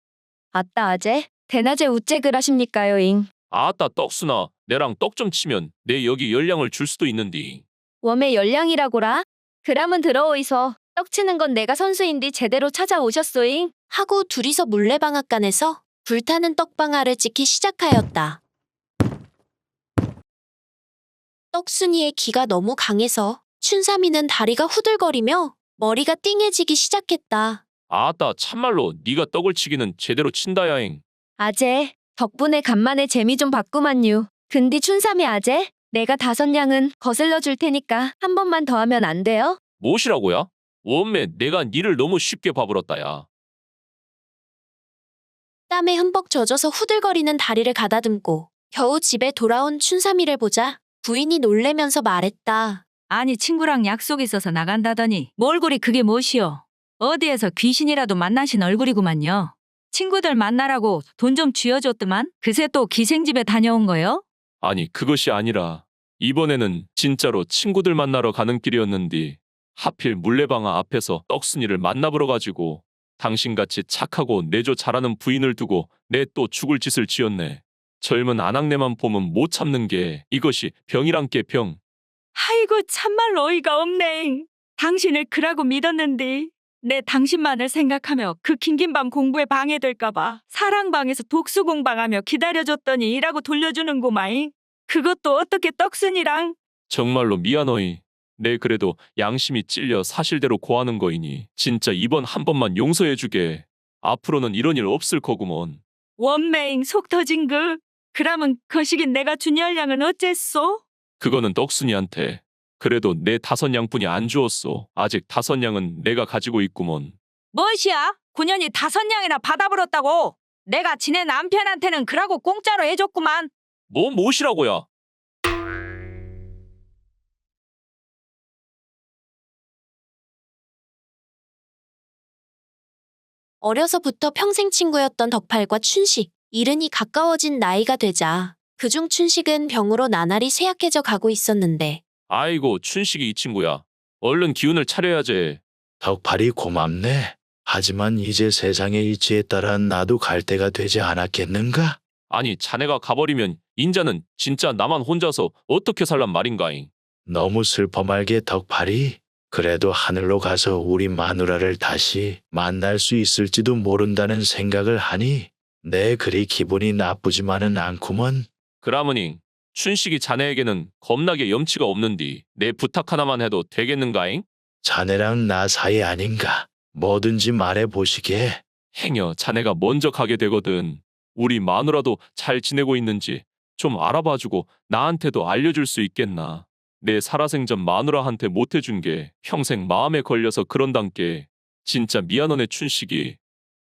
아따 아재, 대낮에 우째글 하십니까요잉? 아따 떡순아, 내랑 떡 좀 치면 내 여기 열량을 줄 수도 있는디. 웜의 열량이라고라? 그라면 들어오이소. 떡 치는 건 내가 선수인디 제대로 찾아오셨소잉? 하고 둘이서 물레방앗간에서 불타는 떡방아를 찍기 시작하였다. 떡순이의 기가 너무 강해서 춘삼이는 다리가 후들거리며 머리가 띵해지기 시작했다. 아따 참말로 네가 떡을 치기는 제대로 친다야잉. 아재, 덕분에 간만에 재미 좀 봤구만요. 근디 춘삼이 아재, 내가 5냥은 거슬러 줄 테니까 한 번만 더 하면 안 돼요? 무엇이라고야? 원매 내가 니를 너무 쉽게 봐버렸다야. 땀에 흠뻑 젖어서 후들거리는 다리를 가다듬고 겨우 집에 돌아온 춘삼이를 보자 부인이 놀래면서 말했다. 아니 친구랑 약속 있어서 나간다더니 뭐 얼굴이 그게 무엇이요? 어디에서 귀신이라도 만나신 얼굴이구만요. 친구들 만나라고 돈 좀 쥐어줬더만 그새 또 기생집에 다녀온 거요? 아니 그것이 아니라 이번에는 진짜로 친구들 만나러 가는 길이었는데 하필 물레방아 앞에서 떡순이를 만나보러 가지고 당신같이 착하고 내조 잘하는 부인을 두고 내 또 죽을 짓을 지었네. 젊은 아낙네만 보면 못 참는 게 이것이 병이란 게 병. 아이고 참말로 어이가 없네. 당신을 그라고 믿었는데 내 당신만을 생각하며 그 긴긴 밤 공부에 방해될까봐 사랑방에서 독수 공방하며 기다려줬더니 이라고 돌려주는구마잉. 그것도 어떻게 떡순이랑. 정말로 미안어이. 내 그래도 양심이 찔려 사실대로 고하는 거이니 진짜 이번 한 번만 용서해주게. 앞으로는 이런 일 없을 거구먼. 원매잉 속 터진 그. 그러면 거시긴 내가 준 열량은 어쨌소? 그거는 떡순이한테. 그래도 내 5냥뿐이 안 주었소. 아직 5냥은 내가 가지고 있구먼. 무엇이야? 9년이 5냥이나 받아버렸다고. 내가 지네 남편한테는 그라고 공짜로 해줬구만. 무엇이라고야? 어려서부터 평생 친구였던 덕팔과 춘식, 이른이 가까워진 나이가 되자 그중 춘식은 병으로 나날이 쇠약해져 가고 있었는데 아이고 춘식이 이 친구야. 얼른 기운을 차려야지. 덕팔이 고맙네. 하지만 이제 세상의 이치에 따라 나도 갈 때가 되지 않았겠는가? 아니 자네가 가버리면 인자는 진짜 나만 혼자서 어떻게 살란 말인가잉. 너무 슬퍼 말게 덕팔이. 그래도 하늘로 가서 우리 마누라를 다시 만날 수 있을지도 모른다는 생각을 하니 내 그리 기분이 나쁘지만은 않구먼. 그라무닝 춘식이 자네에게는 겁나게 염치가 없는디 내 부탁 하나만 해도 되겠는가잉? 자네랑 나 사이 아닌가? 뭐든지 말해보시게. 행여 자네가 먼저 가게 되거든. 우리 마누라도 잘 지내고 있는지 좀 알아봐주고 나한테도 알려줄 수 있겠나. 내 살아생전 마누라한테 못해준 게 평생 마음에 걸려서 그런단께. 진짜 미안하네 춘식이.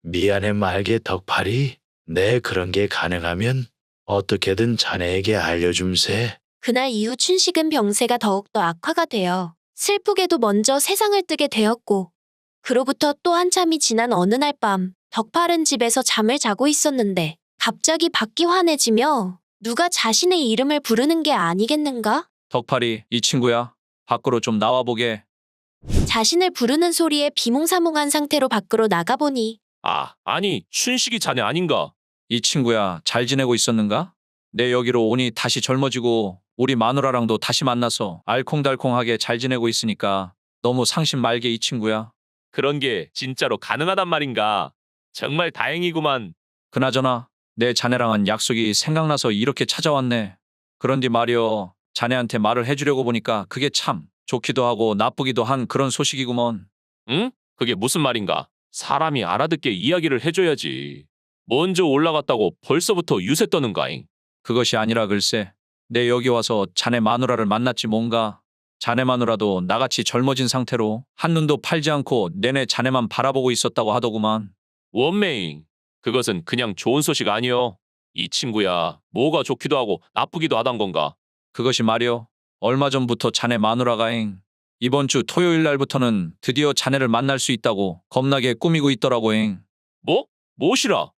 미안해 말게 덕팔이. 내 그런 게 가능하면 어떻게든 자네에게 알려줌세. 그날 이후 춘식은 병세가 더욱더 악화가 되어 슬프게도 먼저 세상을 뜨게 되었고 그로부터 또 한참이 지난 어느 날 밤 덕팔은 집에서 잠을 자고 있었는데 갑자기 밖이 환해지며 누가 자신의 이름을 부르는 게 아니겠는가? 덕팔이 이 친구야. 밖으로 좀 나와보게. 자신을 부르는 소리에 비몽사몽한 상태로 밖으로 나가보니 아니 춘식이 자네 아닌가? 이 친구야 잘 지내고 있었는가? 내 여기로 오니 다시 젊어지고 우리 마누라랑도 다시 만나서 알콩달콩하게 잘 지내고 있으니까 너무 상심 말게 이 친구야. 그런 게 진짜로 가능하단 말인가? 정말 다행이구만. 그나저나 내 자네랑은 약속이 생각나서 이렇게 찾아왔네. 그런디 말이여 자네한테 말을 해주려고 보니까 그게 참 좋기도 하고 나쁘기도 한 그런 소식이구먼. 응? 그게 무슨 말인가? 사람이 알아듣게 이야기를 해줘야지. 먼저 올라갔다고 벌써부터 유세 떠는가잉? 그것이 아니라 글쎄 내 여기 와서 자네 마누라를 만났지 뭔가. 자네 마누라도 나같이 젊어진 상태로 한눈도 팔지 않고 내내 자네만 바라보고 있었다고 하더구만. 원메잉, 그것은 그냥 좋은 소식 아니여. 이 친구야, 뭐가 좋기도 하고 나쁘기도 하단 건가? 그것이 말이여 얼마 전부터 자네 마누라가잉 이번 주 토요일 날부터는 드디어 자네를 만날 수 있다고 겁나게 꾸미고 있더라고잉. 무엇이라?